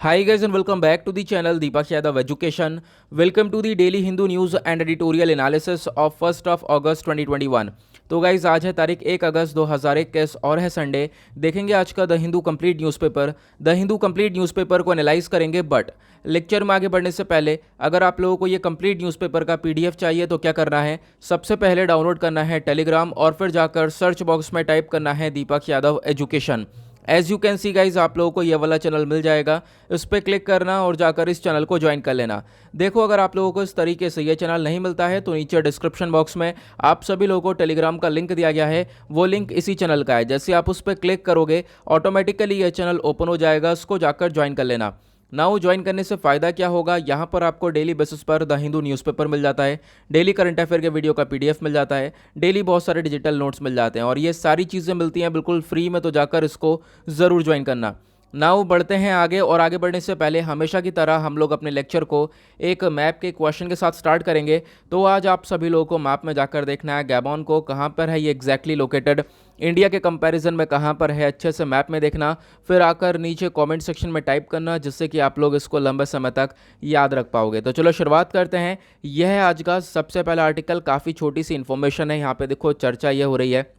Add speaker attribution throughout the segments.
Speaker 1: Hi guys and welcome back to the channel Deepak Yadav Education. Welcome to the daily Hindu news and editorial analysis of 1st of August 2021. तो guys आज है तारीख 1 अगस्त 2021 और है Sunday. देखेंगे आज का the Hindu complete newspaper. The Hindu complete newspaper को एनालाइज करेंगे, बट लेक्चर में आगे बढ़ने से पहले अगर आप लोगों को ये कंप्लीट न्यूज़पेपर का पीडीएफ चाहिए तो क्या करना है, सबसे पहले डाउनलोड करना है टेलीग्राम और फिर जाकर सर्च बॉक्स में टाइप करना है Deepak Yadav education. As you can see guys आप लोगों को ये वाला चैनल मिल जाएगा, इस पर क्लिक करना और जाकर इस चैनल को ज्वाइन कर लेना। देखो अगर आप लोगों को इस तरीके से ये चैनल नहीं मिलता है तो नीचे डिस्क्रिप्शन बॉक्स में आप सभी लोगों को टेलीग्राम का लिंक दिया गया है, वो लिंक इसी चैनल का है। जैसे आप उस पर क्लिक करोगे ऑटोमेटिकली ये चैनल ओपन हो जाएगा, उसको जाकर ज्वाइन कर लेना। नाउ ज्वाइन करने से फ़ायदा क्या होगा, यहाँ पर आपको डेली बेसिस पर द हिंदू न्यूज़पेपर मिल जाता है, डेली करंट अफेयर के वीडियो का पीडीएफ मिल जाता है, डेली बहुत सारे डिजिटल नोट्स मिल जाते हैं और ये सारी चीज़ें मिलती हैं बिल्कुल फ्री में, तो जाकर इसको ज़रूर ज्वाइन करना। नाउ बढ़ते हैं आगे, और आगे बढ़ने से पहले हमेशा की तरह हम लोग अपने लेक्चर को एक मैप के क्वेश्चन के साथ स्टार्ट करेंगे। तो आज आप सभी लोगों को मैप में जाकर देखना है गैबॉन को कहाँ पर है ये एग्जैक्टली लोकेटेड, इंडिया के कंपैरिजन में कहाँ पर है अच्छे से मैप में देखना, फिर आकर नीचे कमेंट सेक्शन में टाइप करना, जिससे कि आप लोग इसको लंबे समय तक याद रख पाओगे। तो चलो शुरुआत करते हैं। यह है आज का सबसे पहला आर्टिकल, काफ़ी छोटी सी इन्फॉर्मेशन है। यहाँ पे देखो चर्चा ये हो रही है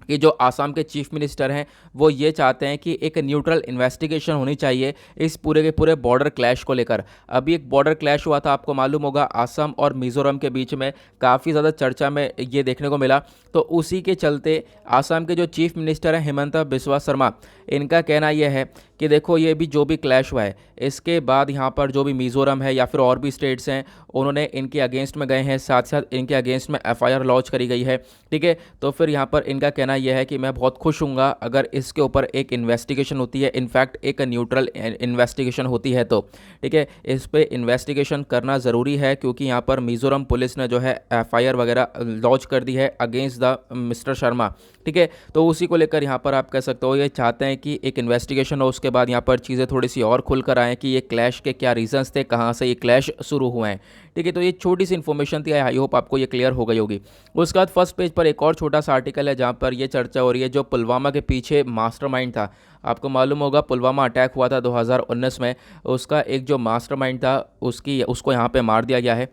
Speaker 1: कि जो आसाम के चीफ मिनिस्टर हैं वो ये चाहते हैं कि एक न्यूट्रल इन्वेस्टिगेशन होनी चाहिए इस पूरे के पूरे बॉर्डर क्लैश को लेकर। अभी एक बॉर्डर क्लैश हुआ था, आपको मालूम होगा, आसाम और मिज़ोरम के बीच में काफ़ी ज़्यादा चर्चा में ये देखने को मिला। तो उसी के चलते आसाम के जो चीफ मिनिस्टर हैं हिमंता बिस्वा शर्मा, इनका कहना यह है कि देखो ये भी जो भी क्लैश हुआ है इसके बाद यहाँ पर जो भी मिज़ोरम है या फिर और भी स्टेट्स हैं उन्होंने इनके अगेंस्ट में गए हैं, साथ साथ इनके अगेंस्ट में एफआईआर लॉन्च करी गई है। ठीक है, तो फिर यहाँ पर इनका कहना यह है कि मैं बहुत खुश हूँगा अगर इसके ऊपर एक इन्वेस्टिगेशन होती है, इनफैक्ट एक न्यूट्रल इन्वेस्टिगेशन होती है। तो ठीक है, इस पर इन्वेस्टिगेशन करना ज़रूरी है क्योंकि यहाँ पर मिज़ोरम पुलिस ने जो है एफआईआर वगैरह लॉन्च कर दी है अगेंस्ट द मिस्टर शर्मा। ठीक है, तो उसी को लेकर यहाँ पर आप कह सकते हो ये चाहते हैं कि एक इन्वेस्टिगेशन हो, उसके बाद यहाँ पर चीज़ें थोड़ी सी और खुल कर आएँ कि ये क्लैश के क्या रीजंस थे, कहाँ से ये क्लैश शुरू हुए हैं। ठीक है, तो ये छोटी सी इन्फॉर्मेशन थी, आई होप आपको ये क्लियर हो गई होगी। उसके बाद फर्स्ट पेज पर एक और छोटा सा आर्टिकल है जहाँ पर ये चर्चा हो रही है जो पुलवामा के पीछे मास्टरमाइंड था। आपको मालूम होगा पुलवामा अटैक हुआ था 2019 में, उसका एक जो मास्टरमाइंड था उसको यहाँ पे मार दिया गया है।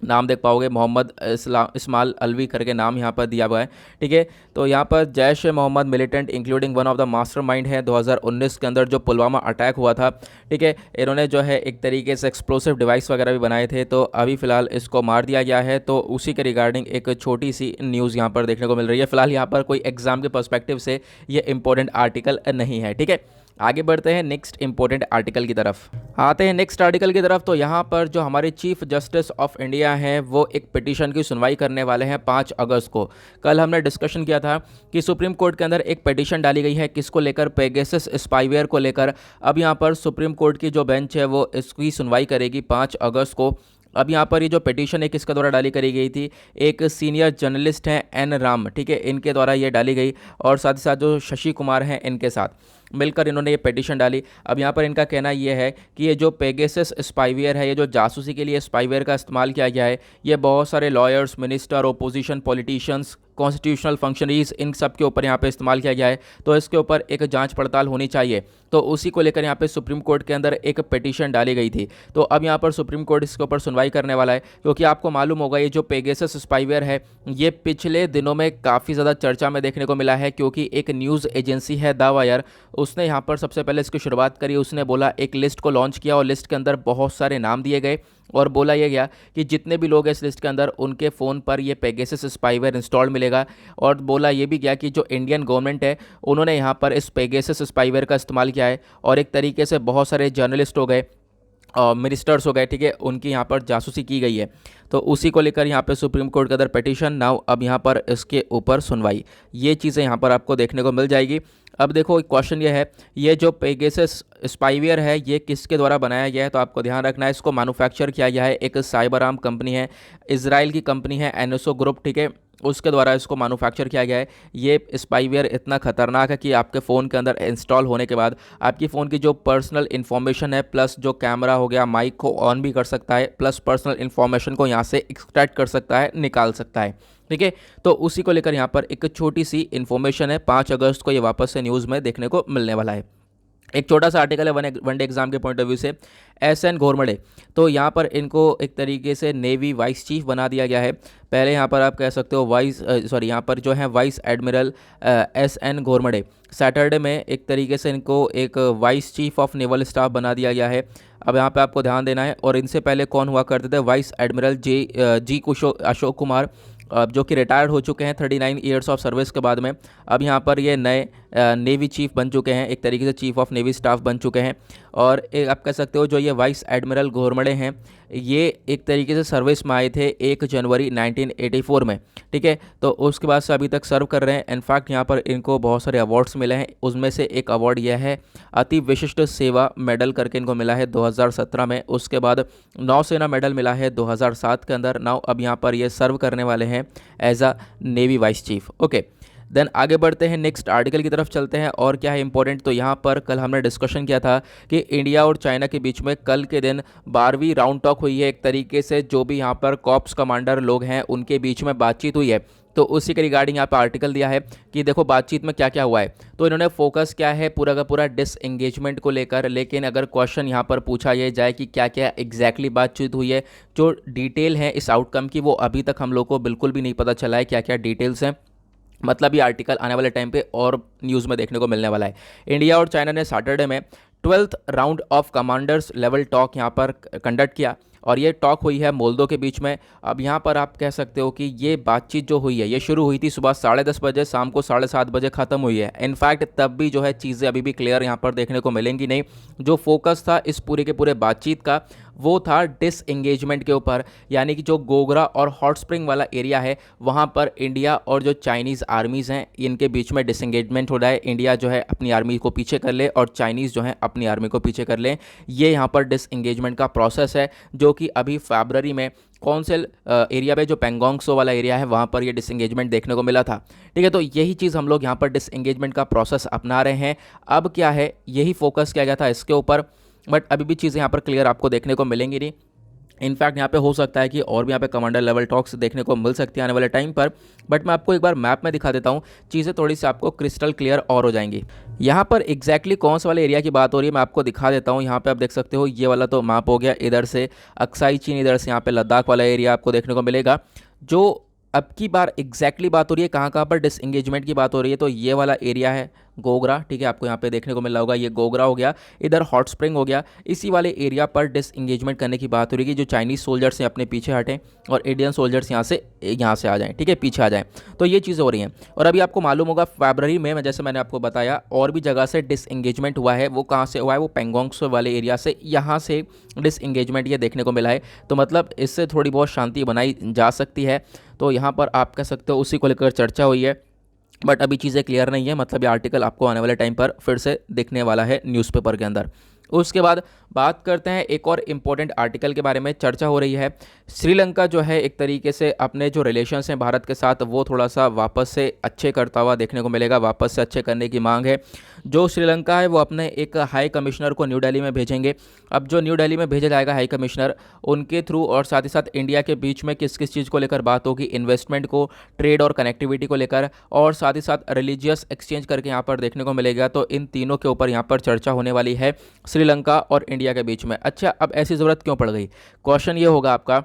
Speaker 1: नाम देख पाओगे, मोहम्मद इस्माइल अलवी करके नाम यहाँ पर दिया हुआ है। ठीक है, तो यहाँ पर Jaish e Mohammed militant including one of the mastermind है 2019 के अंदर जो पुलवामा अटैक हुआ था। ठीक है, इन्होंने जो है एक तरीके से एक्सप्लोसिव डिवाइस वगैरह भी बनाए थे, तो अभी फ़िलहाल इसको मार दिया गया है। तो उसी के रिगार्डिंग एक छोटी सी न्यूज़ यहाँ पर देखने को मिल रही है। फिलहाल यहाँ पर कोई एग्जाम के पर्सपेक्टिव से ये इंपॉर्टेंट आर्टिकल नहीं है। ठीक है, आगे बढ़ते हैं नेक्स्ट इंपॉर्टेंट आर्टिकल की तरफ। आते हैं नेक्स्ट आर्टिकल की तरफ। तो यहाँ पर जो हमारे चीफ जस्टिस ऑफ इंडिया हैं वो एक पिटीशन की सुनवाई करने वाले हैं 5 अगस्त को। कल हमने डिस्कशन किया था कि सुप्रीम कोर्ट के अंदर एक पिटीशन डाली गई है, किसको लेकर, पेगासस स्पाईवेयर को लेकर। अब यहाँ पर सुप्रीम कोर्ट की जो बेंच है वो इसकी सुनवाई करेगी 5 अगस्त को। अब यहाँ पर ये जो पिटीशन है किसके द्वारा डाली करी गई थी, एक सीनियर जर्नलिस्ट हैं एन राम, ठीक है, इनके द्वारा ये डाली गई, और साथ ही साथ जो शशि कुमार हैं इनके साथ मिलकर इन्होंने ये पिटीशन डाली। अब यहाँ पर इनका कहना ये है कि ये जो पेगासस स्पाईवेयर है, ये जो जासूसी के लिए स्पाईवेयर का इस्तेमाल किया गया है, ये बहुत सारे lawyers, minister, opposition politicians, constitutional functionaries, इन सब के ऊपर यहाँ पे इस्तेमाल किया गया है। तो इसके ऊपर एक जांच पड़ताल होनी चाहिए। तो उसी को लेकर यहाँ पे सुप्रीम कोर्ट के अंदर एक पिटीशन डाली गई थी। तो अब यहाँ पर सुप्रीम कोर्ट इसके ऊपर सुनवाई करने वाला है, क्योंकि आपको मालूम होगा ये जो पेगासस स्पाईवेयर है ये पिछले दिनों में काफ़ी ज़्यादा चर्चा में देखने को मिला है, क्योंकि एक न्यूज़ एजेंसी है द वायर, उसने यहाँ पर सबसे पहले इसकी शुरुआत करी। उसने बोला, एक लिस्ट को लॉन्च किया और लिस्ट के अंदर बहुत सारे नाम दिए गए और बोला यह गया कि जितने भी लोग हैं इस लिस्ट के अंदर उनके फ़ोन पर ये पेगासस स्पाईवेयर इंस्टॉल मिलेगा। और बोला ये भी गया कि जो इंडियन गवर्नमेंट है उन्होंने यहाँ पर इस पेगासस स्पाईवेयर का इस्तेमाल किया है, और एक तरीके से बहुत सारे जर्नलिस्ट हो गए और मिनिस्टर्स हो गए, ठीक है, उनकी यहाँ पर जासूसी की गई है। तो उसी को लेकर यहाँ पे सुप्रीम कोर्ट के अंदर पिटीशन, नाउ अब यहाँ पर इसके ऊपर सुनवाई, ये चीज़ें यहाँ पर आपको देखने को मिल जाएगी। अब देखो क्वेश्चन ये है, ये जो पेगासस स्पाईवेयर है ये किसके द्वारा बनाया गया है, तो आपको ध्यान रखना है इसको मैन्युफैक्चर किया गया है एक साइबर आर्म कंपनी है, इजराइल की कंपनी है एनएसओ ग्रुप, ठीक है, उसके द्वारा इसको मैन्युफैक्चर किया गया है। ये स्पाईवेयर इतना खतरनाक है कि आपके फ़ोन के अंदर इंस्टॉल होने के बाद आपकी फ़ोन की जो पर्सनल इन्फॉर्मेशन है, प्लस जो कैमरा हो गया, माइक को ऑन भी कर सकता है, प्लस पर्सनल इन्फॉर्मेशन को यहाँ से एक्सट्रैक्ट कर सकता है, निकाल सकता है। ठीक है, तो उसी को लेकर यहाँ पर एक छोटी सी इन्फॉर्मेशन है, 5 अगस्त को ये वापस से न्यूज़ में देखने को मिलने वाला है। एक छोटा सा आर्टिकल है वनडे एग्जाम के पॉइंट ऑफ व्यू से। एस.एन. घोरमड़े, तो यहाँ पर इनको एक तरीके से नेवी वाइस चीफ बना दिया गया है। पहले यहाँ पर आप कह सकते हो यहाँ पर जो है वाइस एडमिरल एस.एन. घोरमड़े, सैटरडे में एक तरीके से इनको एक vice chief of naval staff बना दिया गया है। अब यहाँ पे आपको ध्यान देना है। और इनसे पहले कौन हुआ करते थे? Vice admiral G Ashok Kumar, जो कि रिटायर्ड हो चुके हैं 39 ईयर्स ऑफ सर्विस के बाद में। अब यहाँ पर ये नए नेवी चीफ बन चुके हैं, एक तरीके से चीफ ऑफ नेवी स्टाफ बन चुके हैं। और एक आप कह सकते हो जो ये वाइस एडमिरल घोरमड़े हैं, ये एक तरीके से सर्विस में आए थे 1 जनवरी 1984 में, ठीक है। तो उसके बाद से अभी तक सर्व कर रहे हैं। इनफैक्ट यहाँ पर इनको बहुत सारे अवार्ड्स मिले हैं, उसमें से एक अवार्ड यह है अति विशिष्ट सेवा मेडल करके इनको मिला है 2017 में। उसके बाद नौसेना मेडल मिला है 2007 के अंदर। नाउ अब यहाँ पर ये सर्व करने वाले हैं as a navy vice chief. Okay, then आगे बढ़ते हैं, नेक्स्ट आर्टिकल की तरफ चलते हैं। और क्या है इंपॉर्टेंट, तो यहाँ पर कल हमने डिस्कशन किया था कि इंडिया और चाइना के बीच में कल के दिन 12वीं राउंड टॉक हुई है। एक तरीके से जो भी यहाँ पर कॉप्स कमांडर लोग हैं उनके बीच में बातचीत हुई है। तो उसी के रिगार्डिंग यहाँ पर आर्टिकल दिया है कि देखो बातचीत में क्या क्या हुआ है। तो इन्होंने फोकस क्या है पूरा का पूरा डिसएंगेजमेंट को लेकर। लेकिन अगर क्वेश्चन यहाँ पर पूछा यह जाए कि क्या क्या एग्जैक्टली बातचीत हुई है, जो डिटेल है इस आउटकम की वो अभी तक हम लोग को बिल्कुल भी नहीं पता चला है क्या क्या डिटेल्स हैं। मतलब ये आर्टिकल आने वाले टाइम पे और न्यूज़ में देखने को मिलने वाला है। इंडिया और चाइना ने सैटरडे में 12th round of commanders level talk यहाँ पर कंडक्ट किया। और ये टॉक हुई है मोल्दो के बीच में। अब यहाँ पर आप कह सकते हो कि ये बातचीत जो हुई है ये शुरू हुई थी सुबह 10:30 बजे, शाम को 7:30 बजे ख़त्म हुई है। इनफैक्ट तब भी जो है चीज़ें अभी भी क्लियर यहाँ पर देखने को मिलेंगी नहीं। जो फोकस था इस पूरे के पूरे बातचीत का वो था डिसएंगेजमेंट के ऊपर, यानी कि जो गोगरा और हॉट स्प्रिंग वाला एरिया है वहाँ पर इंडिया और जो चाइनीज़ आर्मीज़ हैं इनके बीच में डिसएंगेजमेंट हो रहा है। इंडिया जो है अपनी आर्मी को पीछे कर ले और चाइनीज़ जो है अपनी आर्मी को पीछे कर लें। ये यहाँ पर डिसएंगेजमेंट का प्रोसेस है जो कि अभी फरवरी में कौंसिल एरिया पे जो पेंगोंग सो वाला एरिया है वहाँ पर ये डिसएंगेजमेंट देखने को मिला था, ठीक है। तो यही चीज़ हम लोग यहाँ पर डिसएंगेजमेंट का प्रोसेस अपना रहे हैं। अब क्या है, यही फोकस किया गया था इसके ऊपर, बट अभी भी चीज़ें यहाँ पर क्लियर आपको देखने को मिलेंगी नहीं। इनफैक्ट यहाँ पे हो सकता है कि और भी यहाँ पे कमांडर लेवल टॉक्स देखने को मिल सकती है आने वाले टाइम पर। बट मैं आपको एक बार मैप में दिखा देता हूँ, चीज़ें थोड़ी सी आपको क्रिस्टल क्लियर और हो जाएंगी। यहाँ पर एग्जैक्टली कौन से वाले एरिया की बात हो रही है मैं आपको दिखा देता हूँ। यहाँ पे आप देख सकते हो ये वाला तो मैप हो गया, इधर से अक्साई चीन, इधर से यहाँ पे लद्दाख वाला एरिया आपको देखने को मिलेगा। जो अब की बार एग्जैक्टली बात हो रही है कहाँ कहाँ पर डिसएंगेजमेंट की बात हो रही है, तो ये वाला एरिया है गोगरा, ठीक है। आपको यहाँ पे देखने को मिल रहा होगा ये गोगरा हो गया, इधर हॉट स्प्रिंग हो गया। इसी वाले एरिया पर डिसएंगेजमेंट करने की बात हो रही है कि जो चाइनीज़ सोल्जर्स हैं अपने पीछे हटें और इंडियन सोल्जर्स यहाँ से आ जाएं, ठीक है, पीछे आ जाएं। तो ये चीज़ें हो रही हैं। और अभी आपको मालूम होगा फरवरी में जैसे मैंने आपको बताया और भी जगह से डिसएंगेजमेंट हुआ है। वो कहाँ से हुआ है? वो पेंगोंग सो वाले एरिया से, यहाँ से डिसएंगेजमेंट ये देखने को मिला है। तो मतलब इससे थोड़ी बहुत शांति बनाई जा सकती है। तो यहाँ पर आप कह सकते हो उसी को लेकर चर्चा हुई है, बट अभी चीज़ें क्लियर नहीं है। मतलब ये आर्टिकल आपको आने वाले टाइम पर फिर से दिखने वाला है न्यूज़पेपर के अंदर। उसके बाद बात करते हैं एक और इम्पोर्टेंट आर्टिकल के बारे में। चर्चा हो रही है श्रीलंका जो है एक तरीके से अपने जो रिलेशंस हैं भारत के साथ वो थोड़ा सा वापस से अच्छे करता हुआ देखने को मिलेगा। वापस से अच्छे करने की मांग है। जो श्रीलंका है वो अपने एक हाई कमिश्नर को न्यू दिल्ली में भेजेंगे। अब जो न्यू दिल्ली में भेजा जाएगा हाई कमिश्नर, उनके थ्रू और साथ ही साथ इंडिया के बीच में किस किस चीज़ को लेकर बात होगी, इन्वेस्टमेंट को, ट्रेड और कनेक्टिविटी को लेकर, और साथ ही साथ रिलीजियस एक्सचेंज करके यहाँ पर देखने को मिलेगा। तो इन तीनों के ऊपर यहाँ पर चर्चा होने वाली है श्रीलंका और इंडिया के बीच में। अच्छा, अब ऐसी ज़रूरत क्यों पड़ गई? क्वेश्चन ये होगा आपका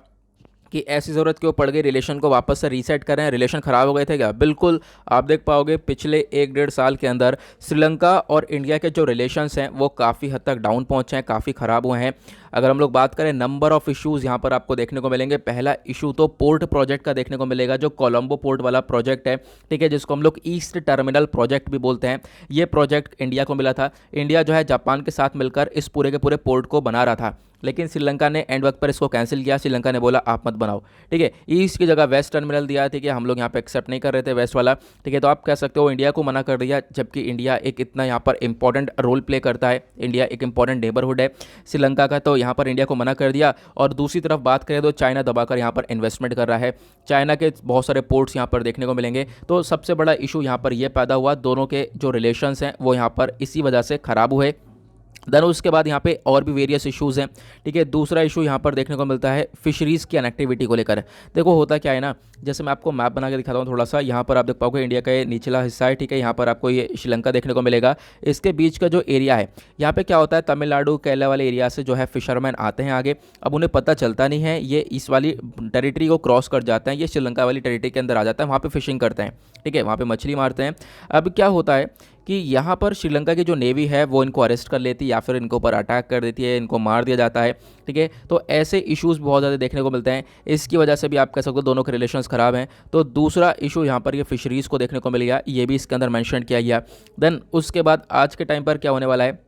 Speaker 1: कि ऐसी ज़रूरत क्यों पड़ गई, रिलेशन को वापस से रीसेट करें, रिलेशन ख़राब हो गए थे क्या? बिल्कुल, आप देख पाओगे पिछले 1-1.5 साल के अंदर श्रीलंका और इंडिया के जो रिलेशंस हैं वो काफ़ी हद तक डाउन पहुँचे हैं, काफ़ी ख़राब हुए हैं। अगर हम लोग बात करें नंबर ऑफ़ इश्यूज़ यहाँ पर आपको देखने को मिलेंगे। पहला इशू तो पोर्ट प्रोजेक्ट का देखने को मिलेगा, जो कोलंबो पोर्ट वाला प्रोजेक्ट है, ठीक है, जिसको हम लोग ईस्ट टर्मिनल प्रोजेक्ट भी बोलते हैं। ये प्रोजेक्ट इंडिया को मिला था। इंडिया जो है जापान के साथ मिलकर इस पूरे के पूरे पोर्ट को बना रहा था, लेकिन श्रीलंका ने एंड वक्त पर इसको कैंसिल किया। श्रीलंका ने बोला आप मत बनाओ, ठीक है। ईस्ट की जगह वेस्ट टर्मिनल दिया, ठीक है, हम लोग यहाँ पे एक्सेप्ट नहीं कर रहे थे वेस्ट वाला, ठीक है। तो आप कह सकते हो इंडिया को मना कर दिया, जबकि इंडिया एक इतना यहाँ पर इंपॉर्टेंट रोल प्ले करता है। इंडिया एक इंपॉर्टेंट नेबरहुड है श्रीलंका का, तो यहाँ पर इंडिया को मना कर दिया। और दूसरी तरफ बात करें तो चाइना दबाकर यहाँ पर इन्वेस्टमेंट कर रहा है। चाइना के बहुत सारे पोर्ट्स यहाँ पर देखने को मिलेंगे। तो सबसे बड़ा इशू यहाँ पर यह पैदा हुआ, दोनों के जो रिलेशंस हैं वो यहाँ पर इसी वजह से ख़राब हुए। देन उसके बाद यहाँ पे और भी वेरियस इश्यूज़ हैं। ठीक है, दूसरा इशू यहाँ पर देखने को मिलता है फिशरीज़ की कनेक्टिविटी को लेकर। देखो होता क्या है ना, जैसे मैं आपको मैप बना के दिखाता हूँ थोड़ा सा, यहाँ पर आप देख पाओगे इंडिया का ये निचला हिस्सा है। ठीक है, यहाँ पर आपको ये श्रीलंका देखने को मिलेगा। इसके बीच का जो एरिया है, यहाँ पे क्या होता है, तमिलनाडु केरला वाले एरिया से जो है फिशरमैन आते हैं आगे। अब उन्हें पता चलता नहीं है, ये इस वाली टेरिटरी को क्रॉस कर जाते हैं, ये श्रीलंका वाली टेरिटरी के अंदर आ जाता है, वहाँ पर फिशिंग करते हैं। ठीक है, वहाँ पर मछली मारते हैं। अब क्या होता है कि यहाँ पर श्रीलंका की जो नेवी है वो इनको अरेस्ट कर लेती है या फिर इनके ऊपर अटैक कर देती है, इनको मार दिया जाता है। ठीक है, तो ऐसे इश्यूज़ बहुत ज़्यादा देखने को मिलते हैं। इसकी वजह से भी आप कह सकते हो दोनों के रिलेशंस ख़राब हैं। तो दूसरा इशू यहाँ पर ये फिशरीज़ को देखने को मिल गया, ये भी इसके अंदर मेंशन किया गया। देन उसके बाद आज के टाइम पर क्या होने वाला है,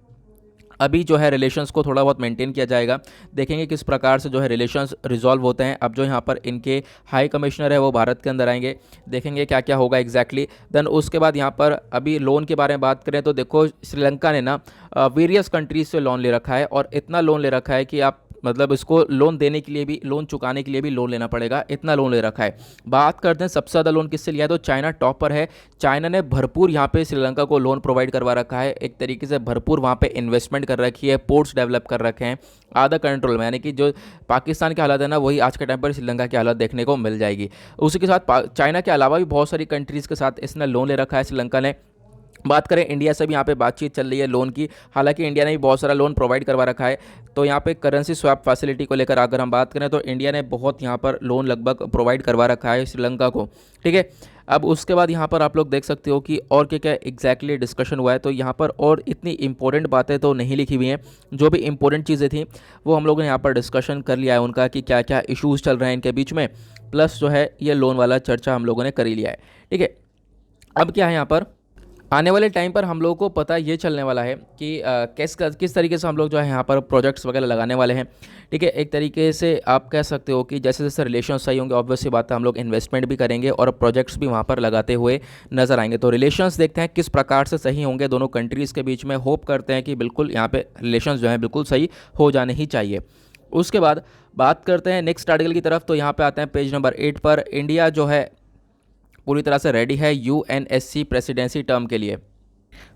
Speaker 1: अभी जो है रिलेशंस को थोड़ा बहुत मेंटेन किया जाएगा। देखेंगे किस प्रकार से जो है रिलेशंस रिजॉल्व होते हैं। अब जो यहाँ पर इनके हाई कमिश्नर है वो भारत के अंदर आएंगे, देखेंगे क्या क्या होगा एग्जैक्टली। देन उसके बाद यहाँ पर अभी लोन के बारे में बात करें तो देखो श्रीलंका ने ना वेरियस कंट्रीज से लोन ले रखा है, और इतना लोन ले रखा है कि आप मतलब इसको लोन देने के लिए भी, लोन चुकाने के लिए भी लोन लेना पड़ेगा, इतना लोन ले रखा है। बात करते हैं सबसे ज़्यादा लोन किससे लिया है, तो चाइना टॉप पर है। चाइना ने भरपूर यहाँ पे श्रीलंका को लोन प्रोवाइड करवा रखा है, एक तरीके से भरपूर वहाँ पे इन्वेस्टमेंट कर रखी है, पोर्ट्स डेवलप कर रखे हैं आधा कंट्रोल में। यानी कि जो पाकिस्तान की हालत है ना, वही आज के टाइम पर श्रीलंका की हालत देखने को मिल जाएगी। उसी के साथ चाइना के अलावा भी बहुत सारी कंट्रीज़ के साथ इसने लोन ले रखा है श्रीलंका ने। बात करें इंडिया से भी यहाँ पे बातचीत चल रही है लोन की, हालांकि इंडिया ने भी बहुत सारा लोन प्रोवाइड करवा रखा है। तो यहाँ पे करेंसी स्वैप फैसिलिटी को लेकर अगर हम बात करें तो इंडिया ने बहुत यहाँ पर लोन लगभग प्रोवाइड करवा रखा है श्रीलंका को। ठीक है, अब उसके बाद यहाँ पर आप लोग देख सकते हो कि और क्या क्या एग्जैक्टली डिस्कशन हुआ है। तो यहाँ पर और इतनी इंपॉर्टेंट बातें तो नहीं लिखी हुई हैं, जो भी इंपॉर्टेंट चीज़ें थी वो हम लोगों ने यहाँ पर डिस्कशन कर लिया है उनका, कि क्या क्या इशूज़ चल रहे हैं इनके बीच में, प्लस जो है ये लोन वाला चर्चा हम लोगों ने कर ही लिया है। ठीक है, अब क्या है यहाँ पर आने वाले टाइम पर हम लोगों को पता ये चलने वाला है कि किस तरीके से हम लोग जो है यहाँ पर प्रोजेक्ट्स वगैरह लगाने वाले हैं। ठीक है, एक तरीके से आप कह सकते हो कि जैसे जैसे रिलेशन सही होंगे, ऑब्वियस सी बात है हम लोग इन्वेस्टमेंट भी करेंगे और प्रोजेक्ट्स भी वहाँ पर लगाते हुए नजर आएंगे। तो रिलेशंस देखते हैं किस प्रकार से सही होंगे दोनों कंट्रीज़ के बीच में। होप करते हैं कि बिल्कुल यहाँ पे रिलेशंस जो है बिल्कुल सही हो जाने ही चाहिए। उसके बाद बात करते हैं नेक्स्ट आर्टिकल की तरफ। तो यहाँ पे आते हैं पेज नंबर 8 पर। इंडिया जो है पूरी तरह से रेडी है यूएनएससी प्रेसिडेंसी टर्म के लिए।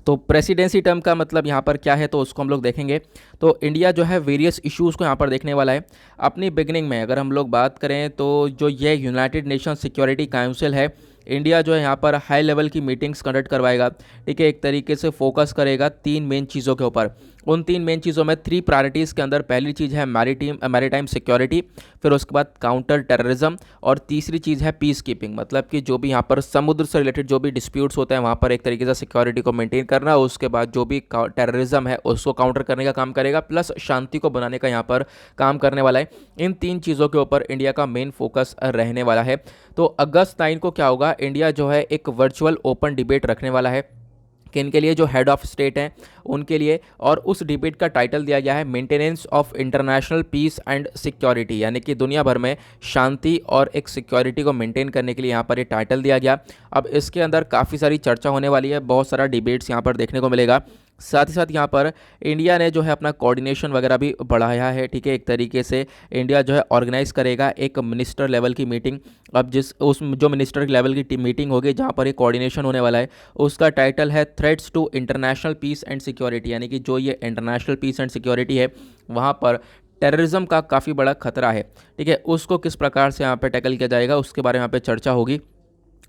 Speaker 1: तो प्रेसिडेंसी टर्म का मतलब यहाँ पर क्या है, तो उसको हम लोग देखेंगे। तो इंडिया जो है वेरियस इश्यूज़ को यहाँ पर देखने वाला है। अपनी बिगनिंग में अगर हम लोग बात करें तो जो ये यूनाइटेड नेशन सिक्योरिटी काउंसिल है, इंडिया जो है यहाँ पर हाई लेवल की मीटिंग्स कंडक्ट करवाएगा। ठीक है, एक तरीके से फोकस करेगा 3 मेन चीज़ों के ऊपर। उन 3 मेन चीज़ों में 3 प्रायोरिटीज़ के अंदर पहली चीज़ है मैरीटाइम सिक्योरिटी, फिर उसके बाद काउंटर टेररिज्म, और तीसरी चीज़ है पीस कीपिंग। मतलब कि जो भी यहाँ पर समुद्र से रिलेटेड जो भी डिस्प्यूट्स होते हैं वहाँ पर एक तरीके से सिक्योरिटी को मेंटेन करना, उसके बाद जो भी टेररिज्म है उसको काउंटर करने का काम करेगा, प्लस शांति को बनाने का यहाँ पर काम करने वाला है। इन 3 चीज़ों के ऊपर इंडिया का मेन फोकस रहने वाला है। तो अगस्त 9 को क्या होगा, इंडिया जो है एक वर्चुअल ओपन डिबेट रखने वाला है, किन के लिए, जो हेड ऑफ स्टेट हैं उनके लिए। और उस डिबेट का टाइटल दिया गया है maintenance of international peace and security, यानी कि दुनिया भर में शांति और एक सिक्योरिटी को मेंटेन करने के लिए यहाँ पर ये टाइटल दिया गया। अब इसके अंदर काफ़ी सारी चर्चा होने वाली है, बहुत सारा डिबेट्स यहाँ पर देखने को मिलेगा। साथ ही साथ यहाँ पर इंडिया ने जो है अपना कोऑर्डिनेशन वगैरह भी बढ़ाया है। ठीक है, एक तरीके से इंडिया जो है ऑर्गेनाइज करेगा एक मिनिस्टर लेवल की मीटिंग। अब जो मिनिस्टर लेवल की मीटिंग होगी जहाँ पर ये कोऑर्डिनेशन होने वाला है, उसका टाइटल है threats to international peace and security, यानी कि जो ये इंटरनेशनल पीस एंड सिक्योरिटी है वहाँ पर टेररिज्म का काफ़ी बड़ा खतरा है। ठीक है, उसको किस प्रकार से यहाँ पर टैकल किया जाएगा उसके बारे में यहाँ पर चर्चा होगी।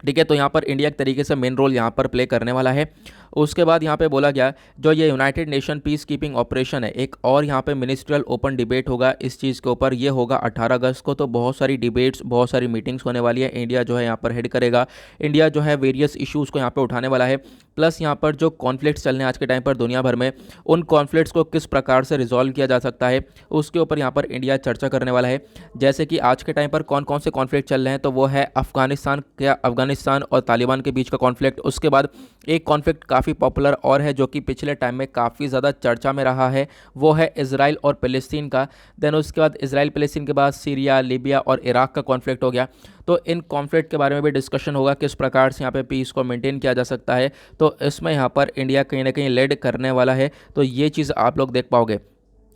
Speaker 1: ठीक है, तो यहाँ पर इंडिया एक तरीके से मेन रोल यहाँ पर प्ले करने वाला है। उसके बाद यहाँ पे बोला गया जो ये United nation peace keeping operation है, एक और यहाँ पे मिनिस्ट्रियल ओपन डिबेट होगा इस चीज़ के ऊपर। ये होगा 18 अगस्त को। तो बहुत सारी डिबेट्स, बहुत सारी मीटिंग्स होने वाली है। इंडिया जो है यहाँ पर हेड करेगा। इंडिया जो है वेरियस इश्यूज़ को यहाँ पर उठाने वाला है, प्लस यहाँ पर जो कॉन्फ्लिक्ट्स चल रहे हैं आज के टाइम पर दुनिया भर में, उन कॉन्फ्लिक्ट्स को किस प्रकार से रिजॉल्व किया जा सकता है उसके ऊपर यहाँ पर इंडिया चर्चा करने वाला है। जैसे कि आज के टाइम पर कौन कौन से कॉन्फ्लिक्ट चल रहे हैं, तो वो है अफगानिस्तान और तालिबान के बीच का कॉन्फ्लिक्ट। उसके बाद एक कॉन्फ्लिक्ट काफ़ी पॉपुलर और है जो कि पिछले टाइम में काफ़ी ज़्यादा चर्चा में रहा है, वो है इजराइल और फ़लस्तीन का। देन उसके बाद इजराइल फ़लस्तीन के बाद सीरिया, लीबिया और इराक का कॉन्फ्लिक्ट हो गया। तो इन कॉन्फ्लिक्ट के बारे में भी डिस्कशन होगा, किस प्रकार से यहाँ पे पीस को मेंटेन किया जा सकता है। तो इसमें यहाँ पर इंडिया कहीं ना कहीं लीड करने वाला है। तो ये चीज़ आप लोग देख पाओगे।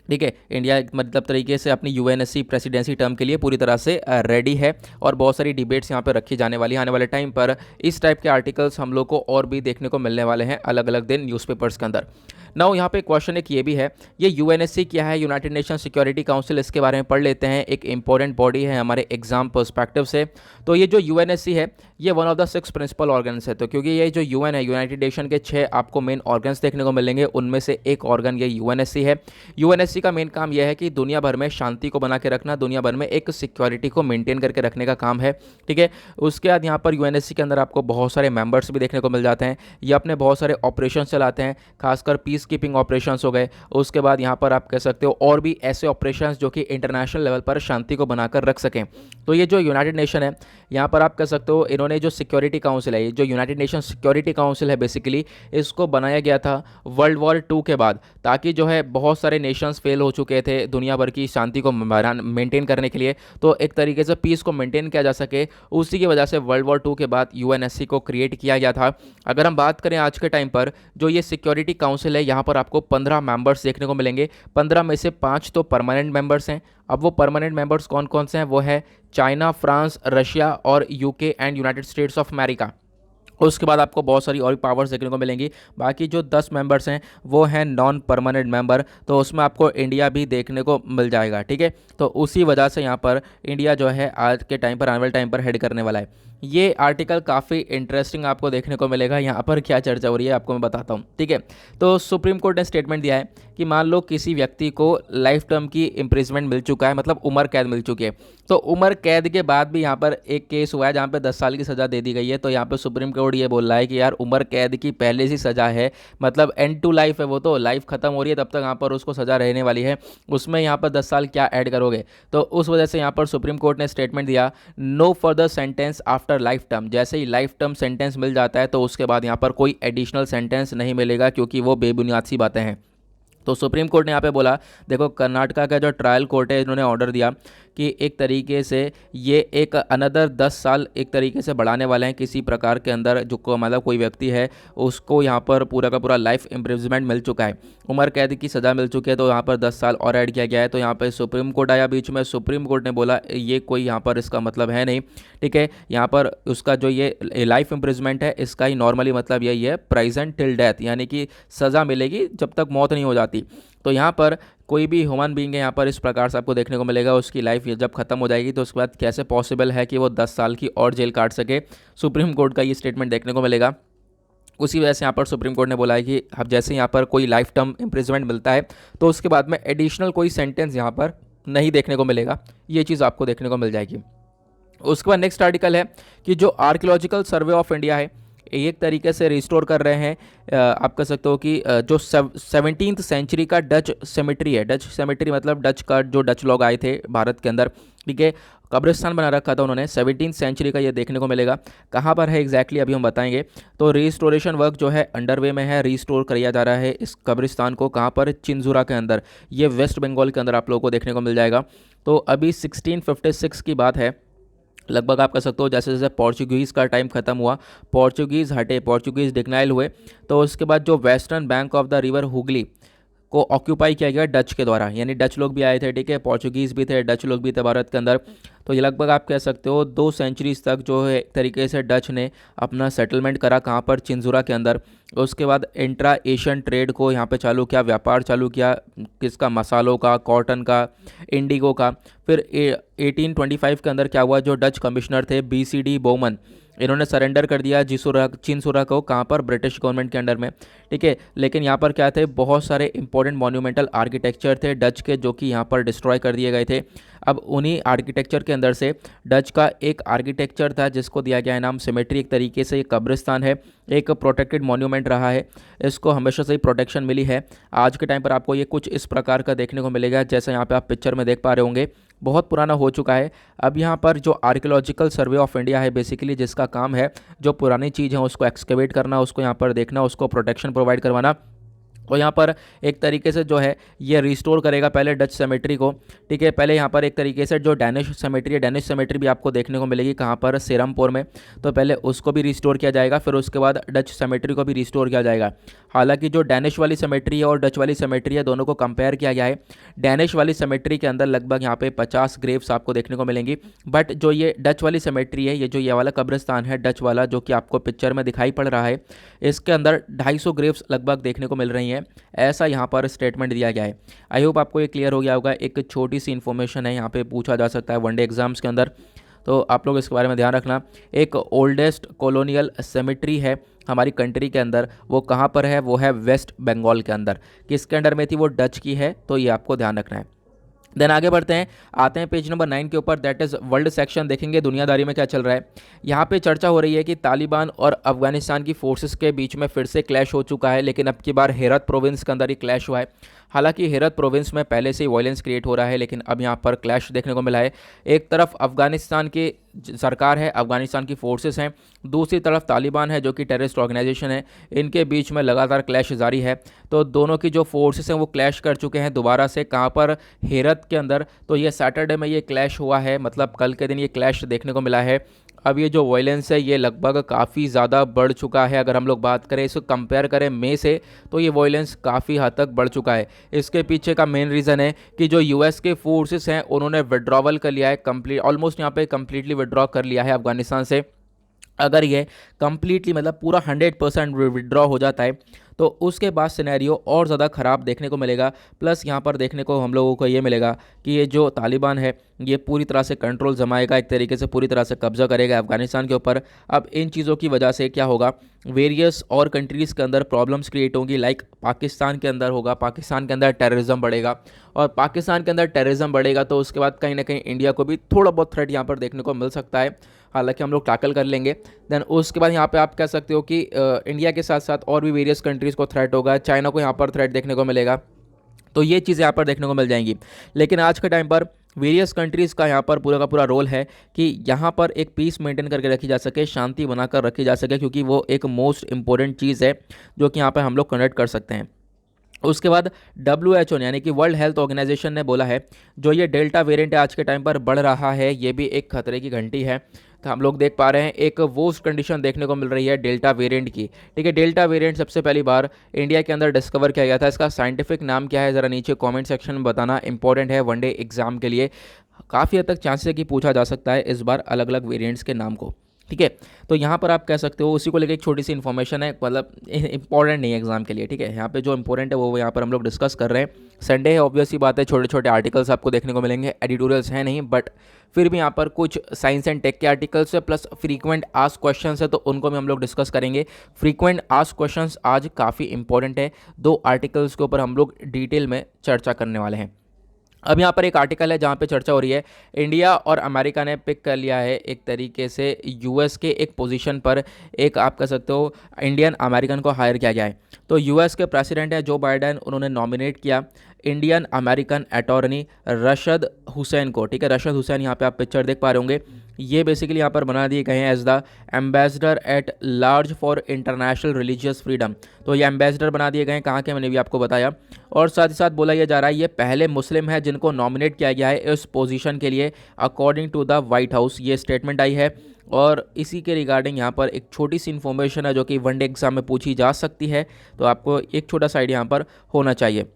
Speaker 1: ठीक है, इंडिया मतलब तरीके से अपनी यूएनएससी प्रेसिडेंसी टर्म के लिए पूरी तरह से रेडी है, और बहुत सारी डिबेट्स यहाँ पर रखी जाने वाली है। आने वाले टाइम पर इस टाइप के आर्टिकल्स हम लोग को और भी देखने को मिलने वाले हैं अलग अलग दिन न्यूज़पेपर्स के अंदर। नाउ यहाँ पे क्वेश्चन एक ये भी है, ये यूएनएससी क्या है, यूनाइटेड नेशन सिक्योरिटी काउंसिल, इसके बारे में पढ़ लेते हैं। एक इंपॉर्टेंट बॉडी है हमारे एग्जाम पर्सपेक्टिव से। तो ये जो यूएनएससी है ये one of the 6 principal organs है। तो क्योंकि ये जो यूएन है, यूनाइटेड नेशन के 6 आपको मेन ऑर्गन्स देखने को मिलेंगे, उनमें से एक ऑर्गन ये यूएनएससी है। यूएनएससी का मेन काम यह है कि दुनिया भर में शांति को बना के रखना, दुनिया भर में एक सिक्योरिटी को मेंटेन करके रखने का काम है, ठीक है। उसके बाद यहाँ पर यूएनएससी के अंदर आपको बहुत सारे मेंबर्स भी देखने को मिल जाते हैं। ये अपने बहुत सारे ऑपरेशन चलाते हैं, खासकर पीस कीपिंग ऑपरेशंस हो गए। उसके बाद यहाँ पर आप कह सकते हो और भी ऐसे ऑपरेशंस जो कि इंटरनेशनल लेवल पर शांति को बनाकर रख सकें। तो ये जो यूनाइटेड नेशन है, यहाँ पर आप कह सकते हो इन्होंने जो सिक्योरिटी काउंसिल है, ये जो यूनाइटेड नेशन सिक्योरिटी काउंसिल है, बेसिकली इसको बनाया गया था वर्ल्ड वॉर 2 के बाद, ताकि जो है बहुत सारे नेशंस फेल हो चुके थे दुनिया भर की शांति को मेंटेन करने के लिए, तो एक तरीके से पीस को मेंटेन किया जा सके, उसी की वजह से वर्ल्ड वॉर 2 के बाद यूएनएससी को क्रिएट किया गया था। अगर हम बात करें आज के टाइम पर जो ये सिक्योरिटी काउंसिल है, यहाँ पर आपको 15 मेंबर्स देखने को मिलेंगे। 15 में से 5 तो परमानेंट मेंबर्स हैं। अब वो परमानेंट मेंबर्स कौन कौन से हैं, वो है चाइना, फ्रांस, रशिया और UK and United states of America. उसके बाद आपको बहुत सारी और पावर्स देखने को मिलेंगी। बाकी जो 10 मेंबर्स हैं वो हैं नॉन परमानेंट मेंबर, तो उसमें आपको इंडिया भी देखने को मिल जाएगा, ठीक है। तो उसी वजह से यहाँ पर इंडिया जो है आज के टाइम पर, आने वाले टाइम पर हेड करने वाला है। ये आर्टिकल काफ़ी इंटरेस्टिंग आपको देखने को मिलेगा। यहाँ पर क्या चर्चा हो रही है आपको मैं बताता हूँ, ठीक है। तो सुप्रीम कोर्ट ने स्टेटमेंट दिया है कि मान लो किसी व्यक्ति को लाइफ टर्म की इम्प्रिजमेंट मिल चुका है, मतलब उम्र कैद मिल चुकी है। तो उम्र कैद के बाद भी यहाँ पर एक केस हुआ है जहाँ पे 10 साल की सज़ा दे दी गई है। तो यहाँ पे सुप्रीम कोर्ट ये बोल रहा है कि यार उम्र कैद की पहले से सज़ा है, मतलब एंड टू लाइफ है, वो तो लाइफ ख़त्म हो रही है तब तक यहाँ पर उसको सज़ा रहने वाली है, उसमें यहाँ पर 10 साल क्या ऐड करोगे। तो उस वजह से यहाँ पर सुप्रीम कोर्ट ने स्टेटमेंट दिया, no further sentence after life term. जैसे ही लाइफ टर्म सेंटेंस मिल जाता है तो उसके बाद यहाँ पर कोई एडिशनल सेंटेंस नहीं मिलेगा, क्योंकि वो बेबुनियाद सी बातें हैं। तो सुप्रीम कोर्ट ने यहाँ पे बोला, देखो कर्नाटका का जो ट्रायल कोर्ट है, इन्होंने ऑर्डर दिया कि एक तरीके से ये एक अनदर 10 साल एक तरीके से बढ़ाने वाले हैं किसी प्रकार के अंदर, जो को मतलब कोई व्यक्ति है उसको यहाँ पर पूरा का पूरा लाइफ इम्प्रिजमेंट मिल चुका है, उम्र कैद की सज़ा मिल चुकी है, तो यहाँ पर 10 साल और ऐड किया गया है। तो यहाँ पर सुप्रीम कोर्ट आया बीच में, सुप्रीम कोर्ट ने बोला ये कोई यहाँ पर इसका मतलब है नहीं, ठीक है। यहाँ पर उसका जो ये लाइफ इम्प्रिजमेंट है इसका ही नॉर्मली मतलब यही है, प्रेजेंट टिल डेथ, यानी कि सज़ा मिलेगी जब तक मौत नहीं हो जाती। तो यहाँ पर कोई भी ह्यूमन बीइंग है यहाँ पर इस प्रकार से आपको देखने को मिलेगा, उसकी लाइफ जब खत्म हो जाएगी तो उसके बाद कैसे पॉसिबल है कि वो 10 साल की और जेल काट सके। सुप्रीम कोर्ट का ये स्टेटमेंट देखने को मिलेगा। उसी वजह से यहाँ पर सुप्रीम कोर्ट ने बोला है कि अब जैसे यहाँ पर कोई लाइफ टर्म इम्प्रिजमेंट मिलता है तो उसके बाद में एडिशनल कोई सेंटेंस यहाँ पर नहीं देखने को मिलेगा, ये चीज़ आपको देखने को मिल जाएगी। उसके बाद नेक्स्ट आर्टिकल है कि जो आर्कियोलॉजिकल सर्वे ऑफ इंडिया है, एक तरीके से रिस्टोर कर रहे हैं। आप कह सकते हो कि जो 17th सेंचुरी का डच सेमेट्री है, डच सेमेट्री मतलब डच का जो डच लोग आए थे भारत के अंदर, ठीक है, कब्रिस्तान बना रखा था उन्होंने, 17th सेंचुरी का ये देखने को मिलेगा। कहाँ पर है एग्जैक्टली अभी हम बताएंगे। तो रिस्टोरेशन वर्क जो है अंडरवे में है, रिस्टोर किया जा रहा है इस कब्रिस्तान को। कहाँ पर, चिंजुरा के अंदर, ये वेस्ट बंगाल के अंदर आप लोगों को देखने को मिल जाएगा। तो अभी 1656 की बात है लगभग, आप कह सकते हो जैसे जैसे पोर्चुगीज़ का टाइम खत्म हुआ, पोर्चुगीज़ हटे, पोर्चुगीज़ डिक्लाइन हुए, तो उसके बाद जो western bank of the river Hooghly को ऑक्यूपाई किया गया डच के द्वारा, यानी डच लोग भी आए थे, ठीक है, पोर्चुगीज़ भी थे, डच लोग भी थे भारत के अंदर। तो ये लगभग आप कह सकते हो 2 सेंचुरीज तक जो है एक तरीके से डच ने अपना सेटलमेंट करा, कहाँ पर, चिंजुरा के अंदर। उसके बाद इंट्रा एशियन ट्रेड को यहाँ पे चालू किया, व्यापार चालू किया, किसका, मसालों का, कॉटन का, इंडिगो का। फिर 1825 के अंदर क्या हुआ, जो डच कमिश्नर थे BCD बोमन, इन्होंने सरेंडर कर दिया चिंसुरा को, कहाँ पर, ब्रिटिश गवर्नमेंट के अंडर में, ठीक है। लेकिन यहाँ पर क्या थे, बहुत सारे इंपॉर्टेंट मॉन्यूमेंटल आर्किटेक्चर थे डच के, जो कि यहाँ पर डिस्ट्रॉय कर दिए गए थे। अब उन्हीं आर्किटेक्चर के अंदर से डच का एक आर्किटेक्चर था जिसको दिया गया है नाम सिमेट्री। एक तरीके से ये कब्रिस्तान है, एक प्रोटेक्टेड मॉन्यूमेंट रहा है, इसको हमेशा से ही प्रोटेक्शन मिली है। आज के टाइम पर आपको ये कुछ इस प्रकार का देखने को मिलेगा, जैसे यहाँ पे आप पिक्चर में देख पा रहे होंगे, बहुत पुराना हो चुका है। अब यहाँ पर जो आर्कियोलॉजिकल सर्वे ऑफ इंडिया है बेसिकली, जिसका काम है जो पुरानी चीज़ है उसको एक्सकेवेट करना, उसको यहाँ पर देखना, उसको प्रोटेक्शन प्रोवाइड करवाना, और यहाँ पर एक तरीके से जो है ये रिस्टोर करेगा पहले डच सेमेट्री को, ठीक है। पहले यहाँ पर एक तरीके से जो डैनिश सेमेट्री है, डैनिश सेमेट्री भी आपको देखने को मिलेगी, कहाँ पर, सेरमपुर में। तो पहले उसको भी रिस्टोर किया जाएगा, फिर उसके बाद डच सेमेट्री को भी रिस्टोर किया जाएगा। हालांकि जो डैनिश वाली सेमेट्री है और डच वाली सेमेट्री है, दोनों को कंपेयर किया गया है। डैनिश वाली सेमेट्री के अंदर लगभग यहाँ पे 50 ग्रेव्स आपको देखने को मिलेंगी, बट जो ये डच वाली सेमेट्री है, ये जो ये वाला कब्रिस्तान है डच वाला, जो कि आपको पिक्चर में दिखाई पड़ रहा है, इसके अंदर 250 ग्रेव्स लगभग देखने को मिल रही हैं। है, ऐसा यहाँ पर स्टेटमेंट दिया गया है। आई होप आपको ये क्लियर हो गया होगा। एक छोटी सी इन्फॉर्मेशन है, यहाँ पे पूछा जा सकता है वनडे एग्जाम्स के अंदर, तो आप लोग इसके बारे में ध्यान रखना। एक ओल्डेस्ट कॉलोनियल सेमेट्री है हमारी कंट्री के अंदर, वो कहाँ पर है? वो है वेस्ट बंगाल के अंदर। किसके अंडर में थी? वो डच की है, तो ये आपको ध्यान रखना है। देन आगे बढ़ते हैं, आते हैं पेज नंबर 9 के ऊपर, दैट इज़ वर्ल्ड सेक्शन। देखेंगे दुनियादारी में क्या चल रहा है। यहाँ पे चर्चा हो रही है कि तालिबान और अफगानिस्तान की फोर्सेस के बीच में फिर से क्लैश हो चुका है, लेकिन अब की बार हेरत प्रोविंस के अंदर ही क्लैश हुआ है। हालांकि हेरत प्रोविंस में पहले से ही वायलेंस क्रिएट हो रहा है, लेकिन अब यहाँ पर क्लैश देखने को मिला है। एक तरफ अफगानिस्तान की सरकार है, अफगानिस्तान की फोर्सेस हैं, दूसरी तरफ तालिबान है जो कि टेररिस्ट ऑर्गेनाइजेशन है। इनके बीच में लगातार क्लैश जारी है। तो दोनों की जो फोर्सेस हैं वो क्लैश कर चुके हैं दोबारा से। कहाँ पर? हेरत के अंदर। तो ये सैटरडे में ये क्लैश हुआ है, मतलब कल के दिन ये क्लैश देखने को मिला है। अब ये जो वायलेंस है ये लगभग काफ़ी ज़्यादा बढ़ चुका है। अगर हम लोग बात करें, इसको कंपेयर करें मई से, तो ये वायलेंस काफ़ी हद तक बढ़ चुका है। इसके पीछे का मेन रीज़न है कि जो यूएस के फोर्सेस हैं उन्होंने विड्रॉवल कर लिया है, कंप्लीट ऑलमोस्ट यहाँ पे कंप्लीटली विड्रॉ कर लिया है अफगानिस्तान से। अगर ये कंप्लीटली मतलब पूरा 100% विड्रॉ हो जाता है तो उसके बाद सिनेरियो और ज़्यादा ख़राब देखने को मिलेगा। प्लस यहाँ पर देखने को हम लोगों को ये मिलेगा कि ये जो तालिबान है ये पूरी तरह से कंट्रोल जमाएगा, एक तरीके से पूरी तरह से कब्जा करेगा अफगानिस्तान के ऊपर। अब इन चीज़ों की वजह से क्या होगा, वेरियस और कंट्रीज़ के अंदर प्रॉब्लम्स क्रिएट होंगी। लाइक पाकिस्तान के अंदर होगा, पाकिस्तान के अंदर टेररिज्म बढ़ेगा, और पाकिस्तान के अंदर टेररिज्म बढ़ेगा तो उसके बाद कहीं ना कहीं इंडिया को भी थोड़ा बहुत थ्रेट यहाँ पर देखने को मिल सकता है। हालांकि हम लोग टैकल कर लेंगे। देन उसके बाद यहाँ पे आप कह सकते हो कि इंडिया के साथ साथ और भी वेरियस कंट्रीज़ को थ्रेट होगा, चाइना को यहाँ पर थ्रेट देखने को मिलेगा। तो ये चीज़ें यहाँ पर देखने को मिल जाएंगी। लेकिन आज के टाइम पर वेरियस कंट्रीज़ का यहाँ पर पूरा का पूरा रोल है कि यहाँ पर एक पीस मेंटेन करके रखी जा सके, शांति बनाकर रखी जा सके, क्योंकि वो एक मोस्ट इंपॉर्टेंट चीज़ है जो कि यहाँ पर हम लोग कंडक्ट कर सकते हैं। उसके बाद WHO ने यानी कि वर्ल्ड हेल्थ ऑर्गेनाइजेशन ने बोला है जो ये डेल्टा वेरिएंट आज के टाइम पर बढ़ रहा है, ये भी एक खतरे की घंटी है। तो हम लोग देख पा रहे हैं एक वर्स्ट कंडीशन देखने को मिल रही है डेल्टा वेरिएंट की। ठीक है, डेल्टा वेरिएंट सबसे पहली बार इंडिया के अंदर डिस्कवर किया गया था। इसका साइंटिफिक नाम क्या है ज़रा नीचे कमेंट सेक्शन में बताना, इंपॉर्टेंट है वनडे एग्जाम के लिए। काफ़ी हद तक चांसेस है कि पूछा जा सकता है इस बार अलग अलग वेरिएंट्स के नाम को। ठीक है, तो यहाँ पर आप कह सकते हो, उसी को लेकर एक छोटी सी इन्फॉर्मेशन है, मतलब इंपॉर्टेंट नहीं है एग्जाम के लिए। ठीक है, यहाँ पे जो इंपॉर्टेंट है वो यहाँ पर हम लोग डिस्कस कर रहे हैं। संडे है, ऑब्वियस सी बात है, छोटे छोटे आर्टिकल्स आपको देखने को मिलेंगे, एडिटोरियल्स हैं नहीं, बट फिर भी यहाँ पर कुछ साइंस एंड टेक के आर्टिकल्स है, प्लस फ्रीक्वेंट आस्क क्वेश्चंस है, तो उनको भी हम लोग डिस्कस करेंगे। फ्रीक्वेंट आस्क क्वेश्चंस आज काफ़ी इंपॉर्टेंट है, 2 आर्टिकल्स के ऊपर हम लोग डिटेल में चर्चा करने वाले हैं। अब यहाँ पर एक आर्टिकल है जहाँ पे चर्चा हो रही है, इंडिया और अमेरिका ने पिक कर लिया है एक तरीके से यूएस के एक पोजीशन पर, एक आप कह सकते हो इंडियन अमेरिकन को हायर किया गया है। तो यूएस के प्रेसिडेंट है जो बाइडेन, उन्होंने नॉमिनेट किया इंडियन अमेरिकन अटॉर्नी रशद हुसैन को। ठीक है, रशद हुसैन यहाँ पे आप पिक्चर देख पा रहे होंगे, ये बेसिकली यहाँ पर बना दिए गए हैं as the ambassador at large for international religious freedom. तो ये एम्बेसडर बना दिए गए हैं, कहाँ के मैंने भी आपको बताया। और साथ ही साथ बोला यह जा रहा है ये पहले मुस्लिम है जिनको नॉमिनेट किया गया है इस पोजीशन के लिए, according to the White House ये स्टेटमेंट आई है। और इसी के रिगार्डिंग यहाँ पर एक छोटी सी इन्फॉर्मेशन है जो कि वनडे एग्जाम में पूछी जा सकती है, तो आपको एक छोटा सा आइडिया यहाँ पर होना चाहिए।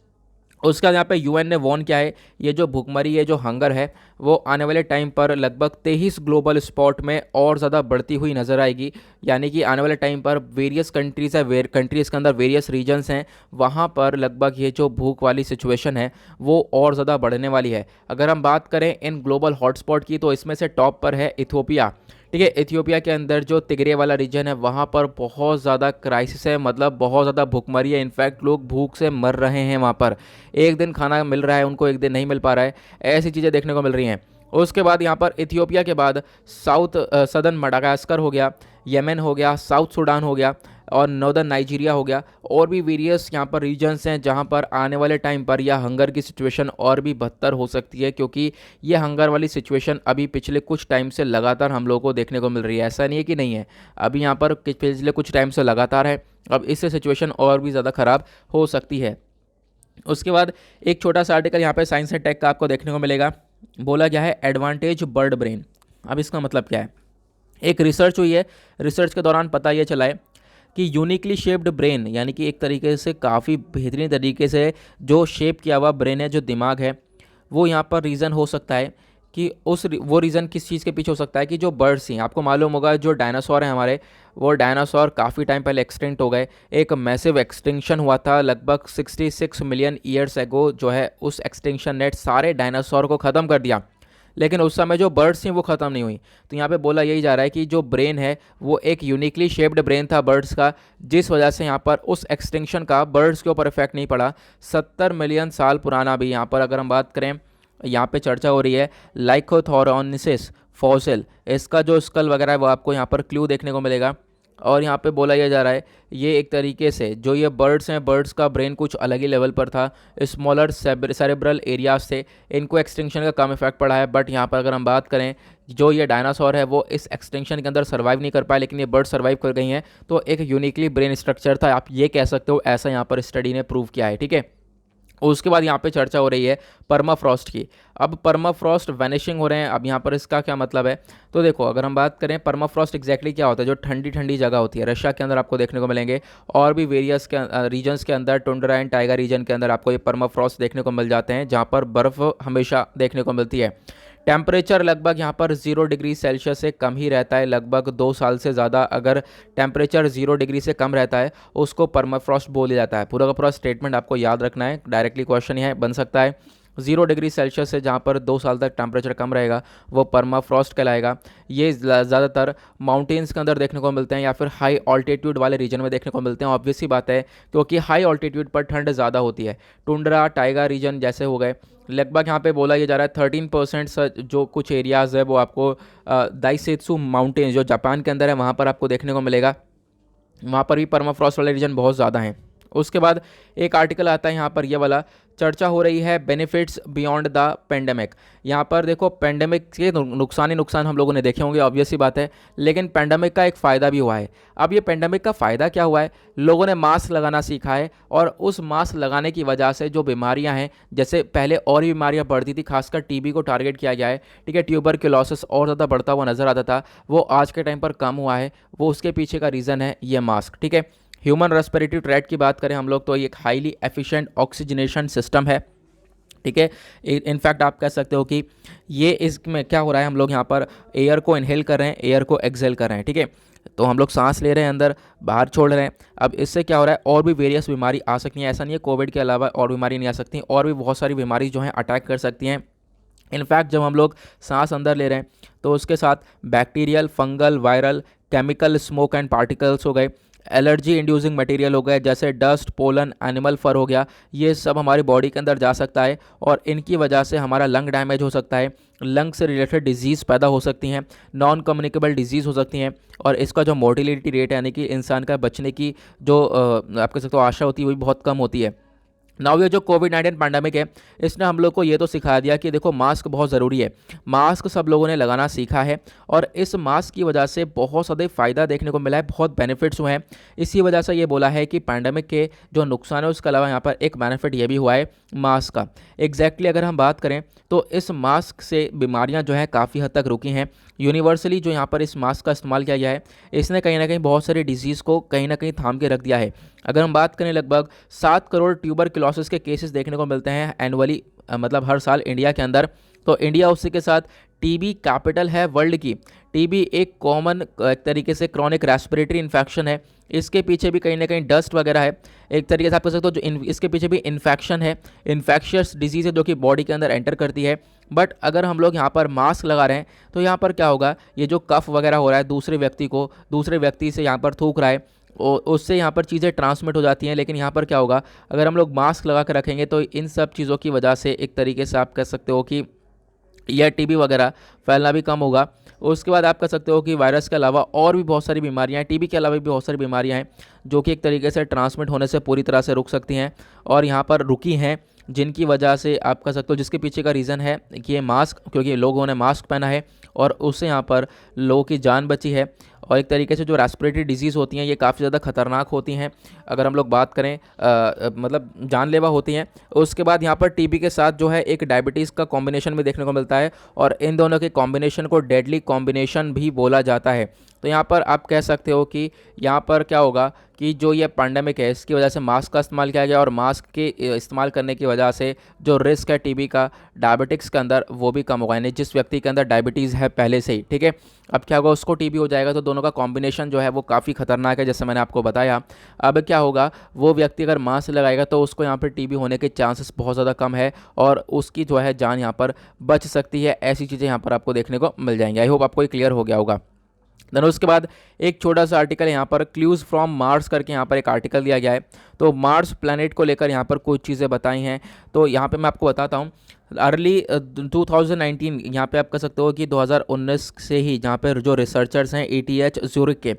Speaker 1: उसके बाद यहाँ पे यूएन ने वॉर्न किया है, ये जो भुखमरी है, जो हंगर है, वो आने वाले टाइम पर लगभग 23 ग्लोबल स्पॉट में और ज़्यादा बढ़ती हुई नज़र आएगी। यानी कि आने वाले टाइम पर वेरियस कंट्रीज़ है, कंट्रीज़ के अंदर वेरियस रीजन्स हैं, वहाँ पर लगभग ये जो भूख वाली सिचुएशन है वो और ज़्यादा बढ़ने वाली है। अगर हम बात करें इन ग्लोबल हॉटस्पॉट की, तो इसमें से टॉप पर है इथियोपिया। ठीक है, इथियोपिया के अंदर जो तिग्रे वाला रीजन है वहाँ पर बहुत ज़्यादा क्राइसिस है, मतलब बहुत ज़्यादा भूखमरी है। इनफैक्ट लोग भूख से मर रहे हैं वहाँ पर, एक दिन खाना मिल रहा है उनको, एक दिन नहीं मिल पा रहा है, ऐसी चीज़ें देखने को मिल रही हैं। उसके बाद यहाँ पर इथियोपिया के बाद सदर्न मडागास्कर हो गया, येमेन हो गया, साउथ सूडान हो गया, और नॉर्दर्न नाइजीरिया हो गया, और भी वेरियस यहाँ पर रीजन्स हैं जहाँ पर आने वाले टाइम पर यह हंगर की सिचुएशन और भी बदतर हो सकती है, क्योंकि ये हंगर वाली सिचुएशन अभी पिछले कुछ टाइम से लगातार हम लोगों को देखने को मिल रही है। ऐसा नहीं है कि नहीं है, अभी यहाँ पर पिछले कुछ टाइम से लगातार है। अब इससे सिचुएशन और भी ज़्यादा ख़राब हो सकती है। उसके बाद एक छोटा सा आर्टिकल यहाँ पे साइंस एंड टेक का आपको देखने को मिलेगा, बोला गया है एडवांटेज बर्ड ब्रेन। अब इसका मतलब क्या है, एक रिसर्च हुई है, रिसर्च के दौरान पता ये चला है कि यूनिकली शेप्ड ब्रेन, यानी कि एक तरीके से काफ़ी बेहतरीन तरीके से जो शेप किया हुआ ब्रेन है, जो दिमाग है, वो यहाँ पर रीज़न हो सकता है कि वो रीज़न किस चीज़ के पीछे हो सकता है कि जो बर्ड्स हैं, आपको मालूम होगा जो डायनासोर हैं हमारे, वो डायनासोर काफ़ी टाइम पहले एक्सटिंक्ट हो गए। एक मैसिव एक्सटिंक्शन हुआ था लगभग 66 मिलियन ईयर्स एगो, जो है उस एक्सटिंक्शन ने सारे डायनासोर को ख़त्म कर दिया। लेकिन उस समय जो बर्ड्स थी वो ख़त्म नहीं हुई। तो यहाँ पे बोला यही जा रहा है कि जो ब्रेन है वो एक यूनिकली शेप्ड ब्रेन था बर्ड्स का, जिस वजह से यहाँ पर उस एक्सटिंक्शन का बर्ड्स के ऊपर इफेक्ट नहीं पड़ा। 70 मिलियन साल पुराना भी यहाँ पर अगर हम बात करें, यहाँ पे चर्चा हो रही है लाइकोथोरोनिसिस फॉसिल, इसका जो स्कल वगैरह है वो आपको यहाँ पर क्लू देखने को मिलेगा। और यहाँ पे बोला यह जा रहा है ये एक तरीके से जो ये बर्ड्स हैं, बर्ड्स का ब्रेन कुछ अलग ही लेवल पर था, स्मॉलर सेरेब्रल एरियाज थे, इनको एक्सटिंक्शन का कम इफेक्ट पड़ा है। बट यहाँ पर अगर हम बात करें, जो ये डायनासोर है वो इस एक्सटिंक्शन के अंदर सर्वाइव नहीं कर पाए, लेकिन ये बर्ड सर्वाइव कर गई हैं। तो एक यूनिकली ब्रेन स्ट्रक्चर था, आप ये कह सकते हो, ऐसा यहाँ पर स्टडी ने प्रूव किया है। ठीक है, उसके बाद यहाँ पे चर्चा हो रही है परमाफ्रॉस्ट की। अब परमाफ्रॉस्ट वैनिशिंग हो रहे हैं। अब यहाँ पर इसका क्या मतलब है, तो देखो अगर हम बात करें परमाफ्रॉस्ट एग्जैक्टली क्या होता है, जो ठंडी ठंडी जगह होती है, रशिया के अंदर आपको देखने को मिलेंगे, और भी वेरियस के रीजन्स के अंदर, टुंड्रा एंड टाइगर रीजन के अंदर आपको ये परमाफ्रॉस्ट देखने को मिल जाते हैं, जहाँ पर बर्फ़ हमेशा देखने को मिलती है। टेम्परेचर लगभग यहाँ पर 0 डिग्री सेल्सियस से कम ही रहता है, लगभग 2 साल से ज़्यादा अगर टेम्परेचर 0 डिग्री से कम रहता है उसको परमाफ्रॉस्ट बोला जाता है। पूरा का पूरा स्टेटमेंट आपको याद रखना है, डायरेक्टली क्वेश्चन यह बन सकता है। 0 डिग्री सेल्सियस से जहाँ पर 2 साल तक टेम्परेचर कम रहेगा वो परमाफ्रॉस्ट कहलाएगा। ये ज़्यादातर माउंटेन्स के अंदर देखने को मिलते हैं या फिर हाई ऑल्टीट्यूड वाले रीजन में देखने को मिलते हैं। ऑब्वियस सी बात है, क्योंकि हाई ऑल्टीट्यूड पर ठंड ज़्यादा होती है। टुंड्रा टाइगर रीजन जैसे हो गए, लगभग यहाँ पे बोला ये जा रहा है 13% जो कुछ एरियाज़ है वो आपको दाइसेत्सु माउंटेन जो जापान के अंदर है वहाँ पर आपको देखने को मिलेगा। वहाँ पर भी परमाफ्रॉस्ट वाले रीजन बहुत ज़्यादा हैं। उसके बाद एक आर्टिकल आता है यहाँ पर, ये वाला चर्चा हो रही है बेनिफिट्स बियॉन्ड द पेंडेमिक। यहाँ पर देखो पेंडेमिक के नुकसान ही नुकसान हम लोगों ने देखे होंगे, ऑब्वियस सी बात है, लेकिन पेंडेमिक का एक फ़ायदा भी हुआ है। अब ये पेंडेमिक का फ़ायदा क्या हुआ है, लोगों ने मास्क लगाना सीखा है, और उस मास्क लगाने की वजह से जो बीमारियाँ हैं, जैसे पहले और भी बीमारियाँ बढ़ती थी, खासकर टीबी को टारगेट किया गया है। ठीक है, ट्यूबरक्लोसिस और ज़्यादा बढ़ता हुआ नज़र आता था, वो आज के टाइम पर कम हुआ है। वो उसके पीछे का रीज़न है ये मास्क। ठीक है, ह्यूमन रेस्पिरेटरी ट्रैक्ट की बात करें हम लोग तो ये एक हाईली एफिशिएंट ऑक्सीजनेशन सिस्टम है। ठीक है, इनफैक्ट आप कह सकते हो कि ये इसमें क्या हो रहा है, हम लोग यहाँ पर एयर को इनहेल कर रहे हैं, एयर को एक्सेल कर रहे हैं। ठीक है, तो हम लोग सांस ले रहे हैं, अंदर बाहर छोड़ रहे हैं। अब इससे क्या हो रहा है, और भी वेरियस बीमारी आ सकती हैं। ऐसा नहीं है कोविड के अलावा और बीमारी नहीं आ सकती, और भी बहुत सारी बीमारी जो हैं अटैक कर सकती हैं। इनफैक्ट जब हम लोग सांस अंदर ले रहे हैं तो उसके साथ bacterial, fungal, viral, chemical, smoke and particles हो गए, एलर्जी इंड्यूसिंग मटेरियल हो गए जैसे डस्ट, पोलन, एनिमल फर हो गया, ये सब हमारी बॉडी के अंदर जा सकता है, और इनकी वजह से हमारा लंग डैमेज हो सकता है, लंग से रिलेटेड डिजीज़ पैदा हो सकती हैं, नॉन कम्युनिकेबल डिजीज़ हो सकती हैं, और इसका जो मोर्टिलिटी रेट यानी कि इंसान का बचने की जो आप कह सकते हो आशा होती है वो भी बहुत कम होती है। नाउ ये जो कोविड-19 पैंडेमिक है, इसने हम लोग को ये तो सिखा दिया कि देखो मास्क बहुत ज़रूरी है। मास्क सब लोगों ने लगाना सीखा है, और इस मास्क की वजह से बहुत ज़्यादा फ़ायदा देखने को मिला है, बहुत बेनिफिट्स हुए हैं। इसी वजह से ये बोला है कि पैंडेमिक के जो नुकसान है उसके अलावा यहाँ पर एक बेनिफिट ये भी हुआ है मास्क का। एग्जैक्टली अगर हम बात करें तो इस मास्क से बीमारियाँ जो हैं काफ़ी हद तक रुकी हैं। यूनिवर्सली जो यहाँ पर इस मास्क का इस्तेमाल किया गया है, इसने कहीं ना कहीं बहुत सारी डिजीज़ को कहीं ना कहीं थाम के रख दिया है। अगर हम बात करें, लगभग 7 करोड़ ट्यूबरक्लोसिस के केसेस देखने को मिलते हैं एनुअली, मतलब हर साल इंडिया के अंदर। तो इंडिया उसी के साथ टीबी कैपिटल है वर्ल्ड की। टीबी एक कॉमन एक तरीके से क्रॉनिक रेस्पिरेटरी इन्फेक्शन है, इसके पीछे भी कहीं ना कहीं डस्ट वगैरह है। एक तरीके से आप कह सकते हो जो इसके पीछे भी इन्फेक्शन है, इन्फेक्शियस डिजीज़ है जो कि बॉडी के अंदर एंटर करती है। बट अगर हम लोग यहाँ पर मास्क लगा रहे हैं तो यहाँ पर क्या होगा, ये जो कफ वगैरह हो रहा है दूसरे व्यक्ति से यहाँ पर थूक रहा है, उससे यहाँ पर चीज़ें ट्रांसमिट हो जाती हैं। लेकिन यहाँ पर क्या होगा, अगर हम लोग मास्क लगा कर रखेंगे तो इन सब चीज़ों की वजह से एक तरीके से आप कह सकते हो कि यह टीबी वगैरह फैलना भी कम होगा। उसके बाद आप कह सकते हो कि वायरस के अलावा और भी बहुत सारी बीमारियां हैं, टीबी के अलावा भी बहुत सारी बीमारियां हैं जो कि एक तरीके से ट्रांसमिट होने से पूरी तरह से रुक सकती हैं, और यहाँ पर रुकी हैं, जिनकी वजह से आप कह सकते हो जिसके पीछे का रीज़न है कि ये मास्क, क्योंकि लोगों ने मास्क पहना है और उससे यहाँ पर लोगों की जान बची है। और एक तरीके से जो रेस्पिरेटरी डिजीज़ होती हैं ये काफ़ी ज़्यादा खतरनाक होती हैं, अगर हम लोग बात करें मतलब जानलेवा होती हैं। उसके बाद यहाँ पर टीबी के साथ जो है एक डायबिटीज़ का कॉम्बिनेशन भी देखने को मिलता है, और इन दोनों के कॉम्बिनेशन को डेडली कॉम्बिनेशन भी बोला जाता है। तो यहाँ पर आप कह सकते हो कि यहाँ पर क्या होगा कि जो ये पैंडेमिक है इसकी वजह से मास्क का इस्तेमाल किया गया, और मास्क के इस्तेमाल करने की वजह से जो रिस्क है टीबी का डायबिटिक्स के अंदर वो भी कम होगा, यानी जिस व्यक्ति के अंदर डायबिटीज़ है पहले से ही, ठीक है, अब क्या होगा उसको टीबी हो जाएगा तो दोनों दोनों का कॉम्बिनेशन जो है वो काफ़ी खतरनाक है, जैसे मैंने आपको बताया। अब क्या होगा, वो व्यक्ति अगर मास्क लगाएगा तो उसको यहाँ पर टीबी होने के चांसेस बहुत ज़्यादा कम है और उसकी जो है जान यहाँ पर बच सकती है। ऐसी चीज़ें यहाँ पर आपको देखने को मिल जाएंगी। आई होप आपको ये क्लियर हो गया होगा। देन उसके बाद एक छोटा सा आर्टिकल यहाँ पर क्लूज़ फ्रॉम मार्स करके यहाँ पर एक आर्टिकल दिया गया है। तो मार्स प्लैनेट को लेकर यहाँ पर कुछ चीज़ें बताई हैं। तो यहाँ पे मैं आपको बताता हूँ। अर्ली 2019 यहाँ पे आप कह सकते हो कि 2019 से ही जहाँ पर जो रिसर्चर्स हैं ETH ज़्यूरिख के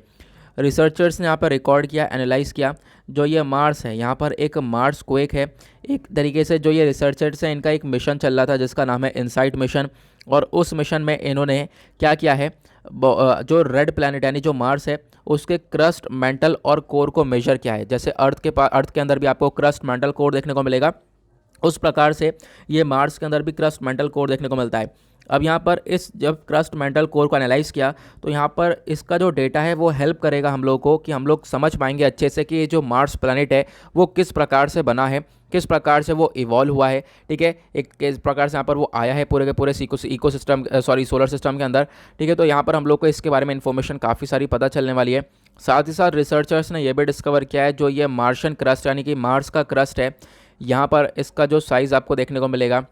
Speaker 1: रिसर्चर्स ने यहाँ पर रिकॉर्ड किया, एनालाइज किया। जो ये मार्स है, यहाँ पर एक मार्स क्वेक है। एक तरीके से जो ये रिसर्चर्स हैं इनका एक मिशन चल रहा था जिसका नाम है इनसाइट मिशन। और उस मिशन में इन्होंने क्या किया है, जो रेड प्लैनेट यानी जो मार्स है उसके क्रस्ट, मेंटल और कोर को मेजर किया है। जैसे अर्थ के अंदर भी आपको क्रस्ट, मेंटल, कोर देखने को मिलेगा, उस प्रकार से ये मार्स के अंदर भी क्रस्ट, मेंटल, कोर देखने को मिलता है। अब यहाँ पर इस जब क्रस्ट, मेंटल, कोर को एनालाइज़ किया तो यहाँ पर इसका जो डेटा है वो हेल्प करेगा हम लोग को कि हम लोग समझ पाएंगे अच्छे से कि ये जो मार्स प्लैनेट है वो किस प्रकार से बना है, किस प्रकार से वो इवॉल्व हुआ है। ठीक है, एक किस प्रकार से यहाँ पर वो आया है पूरे के पूरे इकोसिस्टम सोलर सिस्टम के अंदर। ठीक है, तो यहाँ पर हम लोग को इसके बारे में इन्फॉर्मेशन काफ़ी सारी पता चलने वाली है। साथ ही साथ रिसर्चर्स ने यह भी डिस्कवर किया है जो ये मार्शियन क्रस्ट यानी कि मार्स का क्रस्ट है, यहाँ पर इसका जो साइज़ आपको देखने को मिलेगा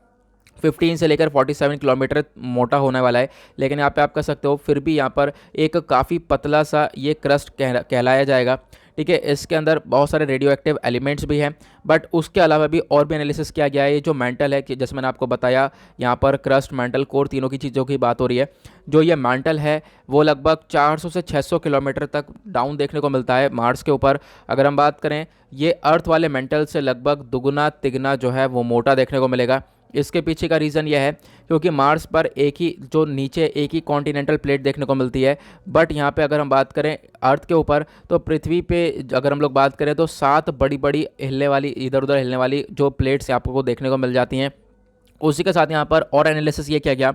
Speaker 1: 15 से लेकर 47 किलोमीटर मोटा होने वाला है। लेकिन यहाँ पे आप कह सकते हो फिर भी यहाँ पर एक काफ़ी पतला सा ये क्रस्ट कहलाया जाएगा। ठीक है, इसके अंदर बहुत सारे रेडियो एक्टिव एलिमेंट्स भी हैं, बट उसके अलावा भी और भी एनालिसिस किया गया है। ये जो मेंटल है कि जैसे मैंने आपको बताया, यहाँ पर क्रस्ट, मेंटल, कोर तीनों की चीज़ों की बात हो रही है। जो ये मेंटल है वो लगभग 400 से 600 किलोमीटर तक डाउन देखने को मिलता है मार्स के ऊपर। अगर हम बात करें, ये अर्थ वाले मेंटल से लगभग दुगुना तिगुना जो है वो मोटा देखने को मिलेगा। इसके पीछे का रीज़न यह है क्योंकि मार्स पर एक ही जो नीचे एक ही कॉन्टिनेंटल प्लेट देखने को मिलती है, बट यहाँ पे अगर हम बात करें अर्थ के ऊपर तो पृथ्वी पे अगर हम लोग बात करें तो 7 बड़ी बड़ी हिलने वाली, इधर उधर हिलने वाली जो प्लेट्स आपको देखने को मिल जाती हैं। उसी के साथ यहाँ पर और एनालिसिस ये किया गया,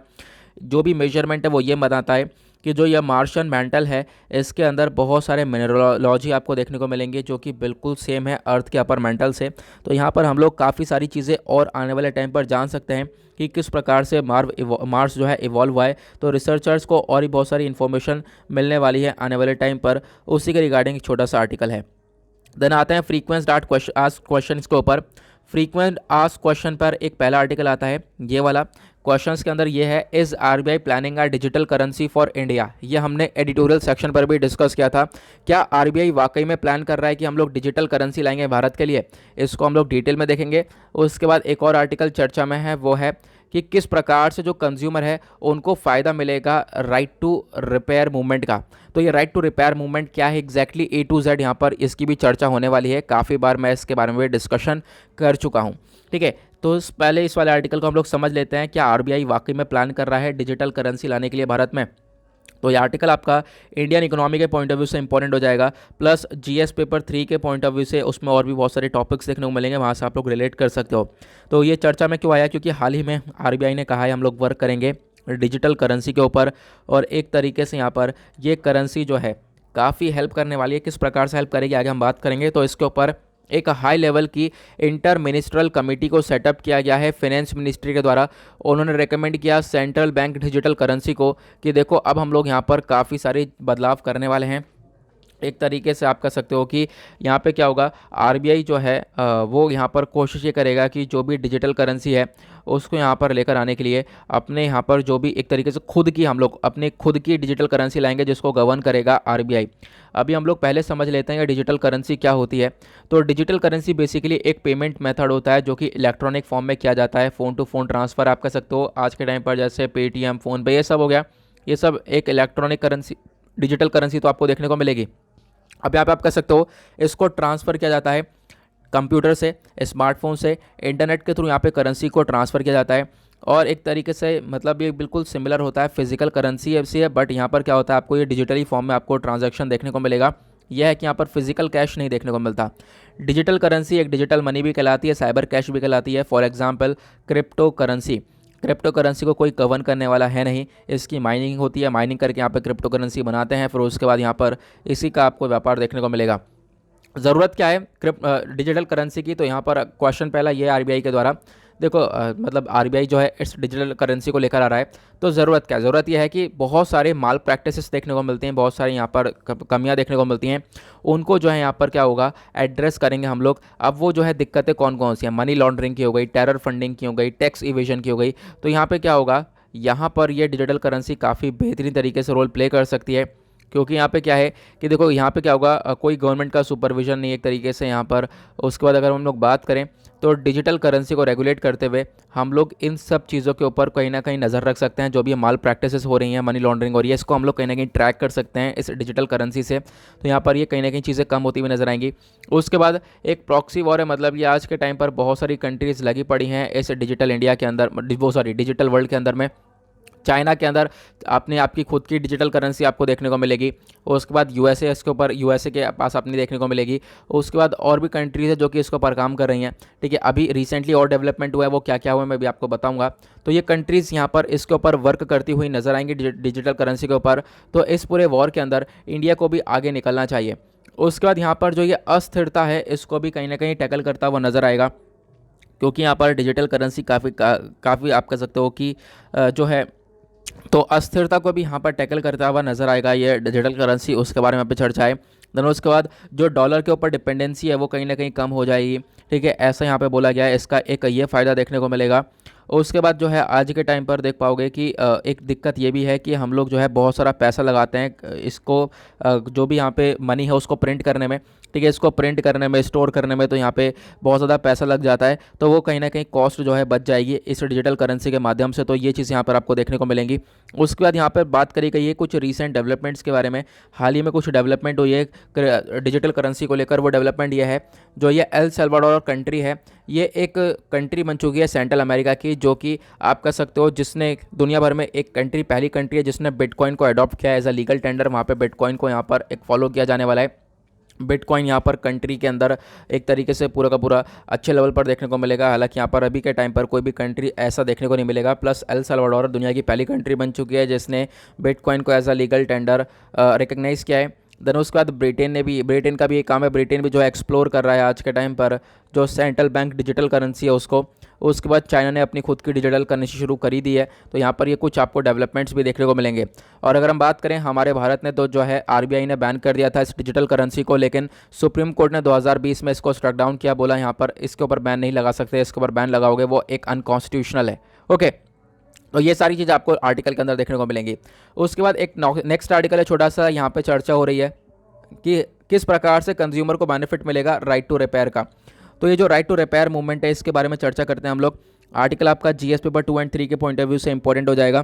Speaker 1: जो भी मेजरमेंट है वो ये बताता है कि जो यह मार्शियन मेंटल है इसके अंदर बहुत सारे मिनरलॉजी आपको देखने को मिलेंगे जो कि बिल्कुल सेम है अर्थ के अपर मेंटल से। तो यहाँ पर हम लोग काफ़ी सारी चीज़ें और आने वाले टाइम पर जान सकते हैं कि किस प्रकार से मार्स जो है इवॉल्व हुआ है। तो रिसर्चर्स को और भी बहुत सारी इन्फॉर्मेशन मिलने वाली है आने वाले टाइम पर, उसी के रिगार्डिंग एक छोटा सा आर्टिकल है। देन आते हैं फ्रीक्वेंट आस्क्ड क्वेश्चन के ऊपर। फ्रीक्वेंट आस्क्ड क्वेश्चन पर एक पहला आर्टिकल आता है, ये वाला। क्वेश्चंस के अंदर ये है, is RBI planning a digital currency for India. ये हमने एडिटोरियल सेक्शन पर भी डिस्कस किया था। क्या RBI वाकई में प्लान कर रहा है कि हम लोग डिजिटल करेंसी लाएंगे भारत के लिए? इसको हम लोग डिटेल में देखेंगे। उसके बाद एक और आर्टिकल चर्चा में है, वो है कि किस प्रकार से जो कंज्यूमर है उनको फ़ायदा मिलेगा राइट टू रिपेयर मूवमेंट का। तो ये राइट टू रिपेयर मूवमेंट क्या है एग्जैक्टली A to Z, यहाँ पर इसकी भी चर्चा होने वाली है। काफ़ी बार मैं इसके बारे में भी डिस्कशन कर चुका हूँ। ठीक है, तो पहले इस वाले आर्टिकल को हम लोग समझ लेते हैं, क्या RBI वाकई में प्लान कर रहा है डिजिटल करेंसी लाने के लिए भारत में। तो ये आर्टिकल आपका इंडियन इकोनॉमी के पॉइंट ऑफ व्यू से इंपॉर्टेंट हो जाएगा, प्लस GS पेपर 3 के पॉइंट ऑफ व्यू से उसमें और भी बहुत सारे टॉपिक्स देखने को मिलेंगे, वहाँ से आप लोग रिलेट कर सकते हो। तो ये चर्चा में क्यों आया, क्योंकि हाल ही में RBI ने कहा है हम लोग वर्क करेंगे डिजिटल करेंसी के ऊपर, और एक तरीके से यहाँ पर ये करेंसी जो है काफ़ी हेल्प करने वाली है। किस प्रकार से हेल्प करेगी आगे हम बात करेंगे। तो इसके ऊपर एक हाई लेवल की इंटर मिनिस्ट्रल कमेटी को सेटअप किया गया है फाइनेंस मिनिस्ट्री के द्वारा। उन्होंने रेकमेंड किया सेंट्रल बैंक डिजिटल करेंसी को कि देखो अब हम लोग यहाँ पर काफ़ी सारे बदलाव करने वाले हैं। एक तरीके से आप कह सकते हो कि यहाँ पे क्या होगा, RBI जो है वो यहाँ पर कोशिश ये करेगा कि जो भी डिजिटल करेंसी है उसको यहाँ पर लेकर आने के लिए अपने यहाँ पर जो भी एक तरीके से खुद की हम लोग अपने खुद की डिजिटल करेंसी लाएंगे जिसको गवर्न करेगा RBI। अभी हम लोग पहले समझ लेते हैं कि डिजिटल करेंसी क्या होती है। तो डिजिटल करेंसी बेसिकली एक पेमेंट मेथड होता है जो कि इलेक्ट्रॉनिक फॉर्म में किया जाता है, फ़ोन टू फ़ोन ट्रांसफ़र आप कह सकते हो। आज के टाइम पर जैसे पेटीएम, फ़ोनपे, ये सब हो गया, ये सब एक इलेक्ट्रॉनिक करेंसी, डिजिटल करेंसी तो आपको देखने को मिलेगी। अब यहाँ पे आप कह सकते हो इसको ट्रांसफ़र किया जाता है कंप्यूटर से, स्मार्टफोन से, इंटरनेट के थ्रू यहाँ पे करेंसी को ट्रांसफ़र किया जाता है। और एक तरीके से मतलब ये बिल्कुल सिमिलर होता है फिजिकल करेंसी ऐसी है, बट यहाँ पर क्या होता है आपको ये डिजिटली फॉर्म में आपको ट्रांजैक्शन देखने को मिलेगा। यह है कि यहाँ पर फिजिकल कैश नहीं देखने को मिलता। डिजिटल करेंसी एक डिजिटल मनी भी कहलाती है, साइबर कैश भी कहलाती है। For example crypto currency, crypto currency को कोई गवर्न करने वाला है नहीं, इसकी माइनिंग होती है, माइनिंग करके यहाँ पर क्रिप्टो करेंसी बनाते हैं, फिर उसके बाद यहाँ पर इसी का आपको व्यापार देखने को मिलेगा। ज़रूरत क्या है डिजिटल करेंसी की, तो यहाँ पर क्वेश्चन पहला ये RBI के द्वारा देखो मतलब आरबीआई जो है इस डिजिटल करेंसी को लेकर आ रहा है, तो ज़रूरत क्या है? ज़रूरत यह है कि बहुत सारे माल प्रैक्टिसेस देखने को मिलते हैं, बहुत सारी यहाँ पर कमियाँ देखने को मिलती हैं, उनको जो है यहाँ पर क्या होगा, एड्रेस करेंगे हम लोग। अब वो जो है दिक्कतें कौन कौन सी हैं, मनी लॉन्ड्रिंग की हो गई, टेरर फंडिंग की हो गई, टैक्स इवेजन की हो गई, तो यहाँ पे क्या होगा, यहाँ पर ये डिजिटल करेंसी काफ़ी बेहतरीन तरीके से रोल प्ले कर सकती है। क्योंकि यहाँ पे क्या है कि देखो यहाँ पे क्या होगा, कोई गवर्नमेंट का सुपरविजन नहीं एक तरीके से यहाँ पर। उसके बाद अगर हम लोग बात करें तो डिजिटल करेंसी को रेगुलेट करते हुए हम लोग इन सब चीज़ों के ऊपर कहीं ना कहीं नज़र रख सकते हैं। जो भी माल प्रैक्टिसेस हो रही हैं, मनी लॉन्ड्रिंग हो रही है, इसको हम लोग कहीं ना कहीं ट्रैक कर सकते हैं इस डिजिटल करेंसी से। तो यहाँ पर ये कहीं ना कहीं चीज़ें कम होती हुई नजर आएंगी। उसके बाद एक प्रॉक्सी वॉर है, मतलब ये आज के टाइम पर बहुत सारी कंट्रीज़ लगी पड़ी हैं इस डिजिटल इंडिया के अंदर, वो सॉरी डिजिटल वर्ल्ड के अंदर में। चाइना के अंदर आपने आपकी खुद की डिजिटल करेंसी आपको देखने को मिलेगी। उसके बाद यूएसए, इसके ऊपर यूएसए के पास अपनी देखने को मिलेगी। उसके बाद और भी कंट्रीज़ है जो कि इसके ऊपर काम कर रही हैं, ठीक है। अभी रिसेंटली और डेवलपमेंट हुआ है, वो क्या क्या हुआ है मैं भी आपको बताऊंगा। तो ये कंट्रीज़ यहाँ पर इसके ऊपर वर्क करती हुई नजर आएंगी डिजिटल करेंसी के ऊपर। तो इस पूरे वॉर के अंदर इंडिया को भी आगे निकलना चाहिए। उसके बाद यहाँ पर जो ये अस्थिरता है, इसको भी कहीं ना कहीं टैकल करता हुआ नजर आएगा, क्योंकि यहाँ पर डिजिटल करेंसी काफ़ी आप कह सकते हो कि जो है, तो अस्थिरता को भी यहाँ पर टैकल करता हुआ नजर आएगा ये डिजिटल करेंसी। उसके बारे में यहाँ पे चर्चा है। देन उसके बाद जो डॉलर के ऊपर डिपेंडेंसी है वो कहीं ना कहीं कम हो जाएगी, ठीक है, ऐसा यहाँ पे बोला गया है। इसका एक ये फ़ायदा देखने को मिलेगा। उसके बाद जो है आज के टाइम पर देख पाओगे कि एक दिक्कत ये भी है कि हम लोग जो है बहुत सारा पैसा लगाते हैं इसको, जो भी यहाँ पे मनी है उसको प्रिंट करने में, ठीक है, इसको प्रिंट करने में, स्टोर करने में, तो यहाँ पे बहुत ज़्यादा पैसा लग जाता है। तो वो कहीं ना कहीं कॉस्ट जो है बच जाएगी इस डिजिटल करेंसी के माध्यम से। तो ये चीज़ यहाँ पर आपको देखने को मिलेंगी। उसके बाद यहाँ पर बात करी गई है कुछ रीसेंट डेवलपमेंट्स के बारे में। हाल ही में कुछ डेवलपमेंट हुई है डिजिटल करेंसी को लेकर। वो डेवलपमेंट ये है, जो ये एल सल्वाडोर कंट्री है, ये एक कंट्री बन चुकी है सेंट्रल अमेरिका की, जो कि आप कह सकते हो जिसने दुनिया भर में एक कंट्री, पहली कंट्री है जिसने बिटकॉइन को अडॉप्ट किया है एज अ लीगल टेंडर। वहाँ पे बिटकॉइन को यहाँ पर एक फॉलो किया जाने वाला है। बिटकॉइन यहाँ पर कंट्री के अंदर एक तरीके से पूरा का पूरा अच्छे लेवल पर देखने को मिलेगा। हालांकि यहाँ पर अभी के टाइम पर कोई भी कंट्री ऐसा देखने को नहीं मिलेगा। प्लस एल सल्वाडोर दुनिया की पहली कंट्री बन चुकी है जिसने बिटकॉइन को as a legal tender recognise किया है। देन उसके बाद ब्रिटेन का भी एक काम है, ब्रिटेन भी जो है एक्सप्लोर कर रहा है आज के टाइम पर जो सेंट्रल बैंक डिजिटल करेंसी है उसको। उसके बाद चाइना ने अपनी खुद की डिजिटल करेंसी शुरू करी दी है। तो यहाँ पर ये कुछ आपको डेवलपमेंट्स भी देखने को मिलेंगे। और अगर हम बात करें हमारे भारत ने, तो जो है आरबीआई ने बैन कर दिया था इस डिजिटल करेंसी को, लेकिन सुप्रीम कोर्ट ने 2020 में इसको स्ट्रक डाउन किया। बोला यहाँ पर इसके ऊपर बैन नहीं लगा सकते, इसके ऊपर बैन लगाओगे वो एक अनकॉन्स्टिट्यूशनल है। ओके, तो ये सारी चीज़ आपको आर्टिकल के अंदर देखने को मिलेंगी। उसके बाद एक नेक्स्ट आर्टिकल है, छोटा सा यहाँ पे चर्चा हो रही है कि किस प्रकार से कंज्यूमर को बेनिफिट मिलेगा राइट टू रिपेयर का। तो ये जो राइट टू रिपेयर मूवमेंट है, इसके बारे में चर्चा करते हैं हम लोग। आर्टिकल आपका जीएस पेपर 2 और 3 के पॉइंट ऑफ व्यू से इंपॉर्टेंट हो जाएगा।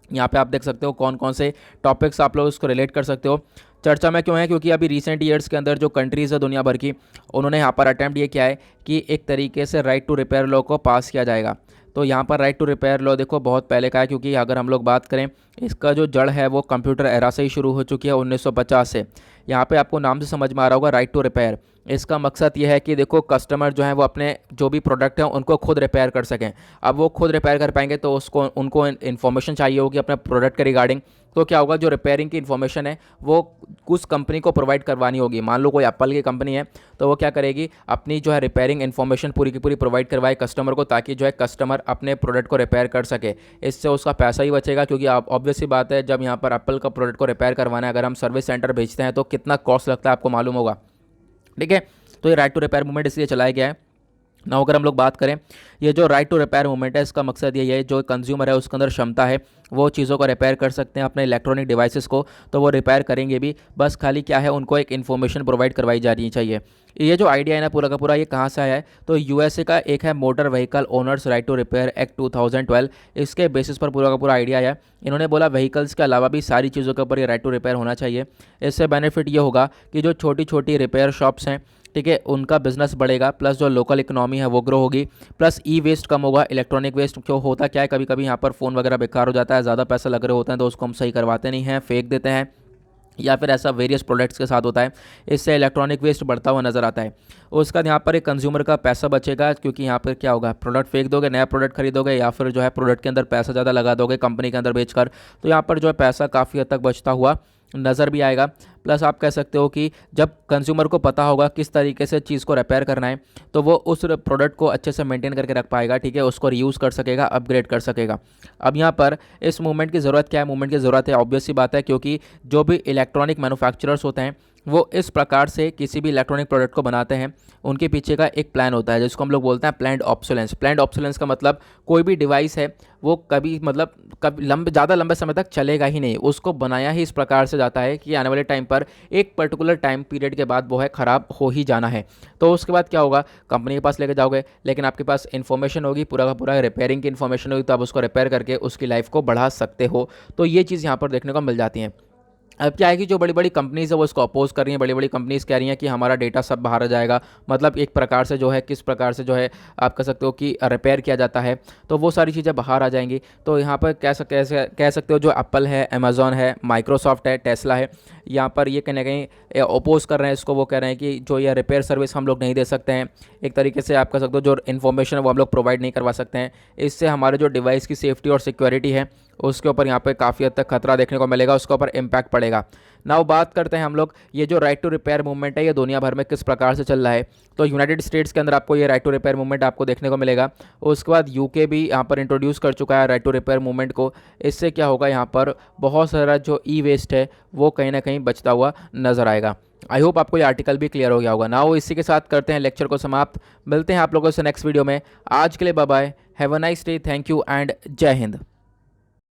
Speaker 1: यहाँ पे आप देख सकते हो कौन कौन से टॉपिक्स आप लोग उसको रिलेट कर सकते हो। चर्चा में क्यों है, क्योंकि अभी रिसेंट ईयर्स के अंदर जो कंट्रीज़ है दुनिया भर की, उन्होंने यहाँ पर अटैम्प्ट ये किया है कि एक तरीके से राइट टू रिपेयर लॉ को पास किया जाएगा। तो यहाँ पर राइट टू रिपेयर लॉ देखो बहुत पहले का है, क्योंकि अगर हम लोग बात करें इसका जो जड़ है वो कंप्यूटर एरा से ही शुरू हो चुकी है 1950 से। यहाँ पे आपको नाम से समझ में आ रहा होगा राइट टू रिपेयर। इसका मकसद ये है कि देखो कस्टमर जो है वो अपने जो भी प्रोडक्ट हैं उनको खुद रिपेयर कर सकें। अब वो खुद रिपेयर कर पाएंगे तो उनको इन्फॉर्मेशन चाहिए होगी अपने प्रोडक्ट के रिगार्डिंग। तो क्या होगा, जो रिपेयरिंग की इन्फॉर्मेशन है वो कुछ कंपनी को प्रोवाइड करवानी होगी। मान लो कोई एप्पल की कंपनी है, तो वो क्या करेगी, अपनी जो है रिपेयरिंग इन्फॉर्मेशन पूरी की पूरी प्रोवाइड करवाए कस्टमर को, ताकि जो है कस्टमर अपने प्रोडक्ट को रिपेयर कर सके। इससे उसका पैसा ही बचेगा, क्योंकि आप ऑब्वियस सी बात है जब यहाँ पर एप्पल का प्रोडक्ट को रिपेयर करवाना है, अगर हम सर्विस सेंटर भेजते हैं तो कितना कॉस्ट लगता है आपको मालूम होगा, ठीक है। तो ये राइट टू रिपेयर मूवमेंट इसलिए चलाया गया है ना। अगर हम लोग बात करें, ये जो राइट टू रिपेयर मूवमेंट है, इसका मकसद ये है जो कंज्यूमर है उसके अंदर क्षमता है, वो चीज़ों को रिपेयर कर सकते हैं अपने इलेक्ट्रॉनिक डिवाइसेस को, तो वो रिपेयर करेंगे भी। बस खाली क्या है, उनको एक इन्फॉर्मेशन प्रोवाइड करवाई जानी चाहिए। ये जो आइडिया है ना पूरा का पूरा, ये कहाँ से आया है, तो यूएसए का एक है motor vehicle owners right to repair act 2012। इसके बेसिस पर पूरा का पूरा आइडिया है। इन्होंने बोला व्हीकल्स के अलावा भी सारी चीज़ों के ऊपर ये राइट टू रिपेयर होना चाहिए। इससे बेनिफिट ये होगा कि जो छोटी छोटी रिपेयर शॉप्स हैं, ठीक है, उनका बिजनेस बढ़ेगा, प्लस जो लोकल इकोनॉमी है वो ग्रो होगी, प्लस ई वेस्ट कम होगा। इलेक्ट्रॉनिक वेस्ट क्यों होता क्या है, कभी कभी यहाँ पर फ़ोन वगैरह बेकार हो जाता है, ज़्यादा पैसा लग रहे होते हैं तो उसको हम सही करवाते नहीं हैं, फेंक देते हैं, या फिर ऐसा वेरियस प्रोडक्ट्स के साथ होता है। इससे इलेक्ट्रॉनिक वेस्ट बढ़ता हुआ नज़र आता है। उसका यहाँ पर एक कंज्यूमर का पैसा बचेगा, क्योंकि यहाँ पर क्या होगा, प्रोडक्ट फेंक दोगे, नया प्रोडक्ट खरीदोगे, या फिर जो है प्रोडक्ट के अंदर पैसा ज़्यादा लगा दोगे कंपनी के अंदर बेचकर, तो यहाँ पर जो है पैसा काफ़ी हद तक बचता हुआ नज़र भी आएगा। प्लस आप कह सकते हो कि जब कंज्यूमर को पता होगा किस तरीके से चीज़ को रिपेयर करना है, तो वो उस प्रोडक्ट को अच्छे से मेंटेन करके रख पाएगा, ठीक है, उसको रीयूज़ कर सकेगा, अपग्रेड कर सकेगा। अब यहाँ पर इस मूवमेंट की ज़रूरत क्या है? मूवमेंट की ज़रूरत है, ऑब्वियस सी बात है, क्योंकि जो भी इलेक्ट्रॉनिक मैन्युफैक्चरर्स होते हैं वो इस प्रकार से किसी भी इलेक्ट्रॉनिक प्रोडक्ट को बनाते हैं, उनके पीछे का एक प्लान होता है जिसको हम लोग बोलते हैं प्लान्ड ऑब्सोलेंस। प्लान्ड ऑब्सोलेंस का मतलब कोई भी डिवाइस है वो कभी मतलब कभी ज़्यादा लंबे समय तक चलेगा ही नहीं, उसको बनाया ही इस प्रकार से जाता है कि आने वाले टाइम पर एक पर्टिकुलर टाइम पीरियड के बाद वो है ख़राब हो ही जाना है। तो उसके बाद क्या होगा, कंपनी के पास लेके जाओगे, लेकिन आपके पास इन्फॉर्मेशन होगी, पूरा का पूरा रिपेयरिंग की इन्फॉर्मेशन होगी, तो आप उसको रिपेयर करके उसकी लाइफ को बढ़ा सकते हो। तो ये चीज़ यहाँ पर देखने को मिल जाती है। अब क्या है कि जो बड़ी बड़ी कंपनीज़ है वो इसको अपोज कर रही हैं, बड़ी बड़ी कंपनीज़ कह रही हैं कि हमारा डेटा सब बाहर आ जाएगा, मतलब एक प्रकार से जो है किस प्रकार से जो है आप कह सकते हो कि रिपेयर किया जाता है, तो वो सारी चीज़ें बाहर आ जाएंगी। तो यहाँ पर कह सकते हो जो एप्पल है, अमेज़ॉन है, माइक्रोसॉफ्ट है, टेस्ला है, यहाँ पर ये कहीं ना कहीं अपोज कर रहे हैं इसको। वो कह रहे हैं कि जो ये रिपेयर सर्विस हम लोग नहीं दे सकते हैं, एक तरीके से आप कह सकते हो जो इन्फॉर्मेशन है वो हम लोग प्रोवाइड नहीं करवा सकते हैं, इससे हमारे जो डिवाइस की सेफ्टी और सिक्योरिटी है उसके ऊपर यहाँ पे काफ़ी हद तक खतरा देखने को मिलेगा, उसके ऊपर इम्पैक्ट पड़ेगा। नाउ बात करते हैं हम लोग ये जो राइट टू रिपेयर मूवमेंट है ये दुनिया भर में किस प्रकार से चल रहा है। तो यूनाइटेड स्टेट्स के अंदर आपको ये राइट टू रिपेयर मूवमेंट आपको देखने को मिलेगा। उसके बाद यूके भी यहाँ पर इंट्रोड्यूस कर चुका है राइट टू रिपेयर मूवमेंट को। इससे क्या होगा, यहाँ पर बहुत सारा जो ई वेस्ट है वो कहीं ना कहीं बचता हुआ नजर आएगा। आई होप आपको ये आर्टिकल भी क्लियर हो गया होगा। नाउ इसी के साथ करते हैं लेक्चर को समाप्त। मिलते हैं आप लोगों से नेक्स्ट वीडियो में। आज के लिए bye bye, have a nice day, thank you and जय हिंद।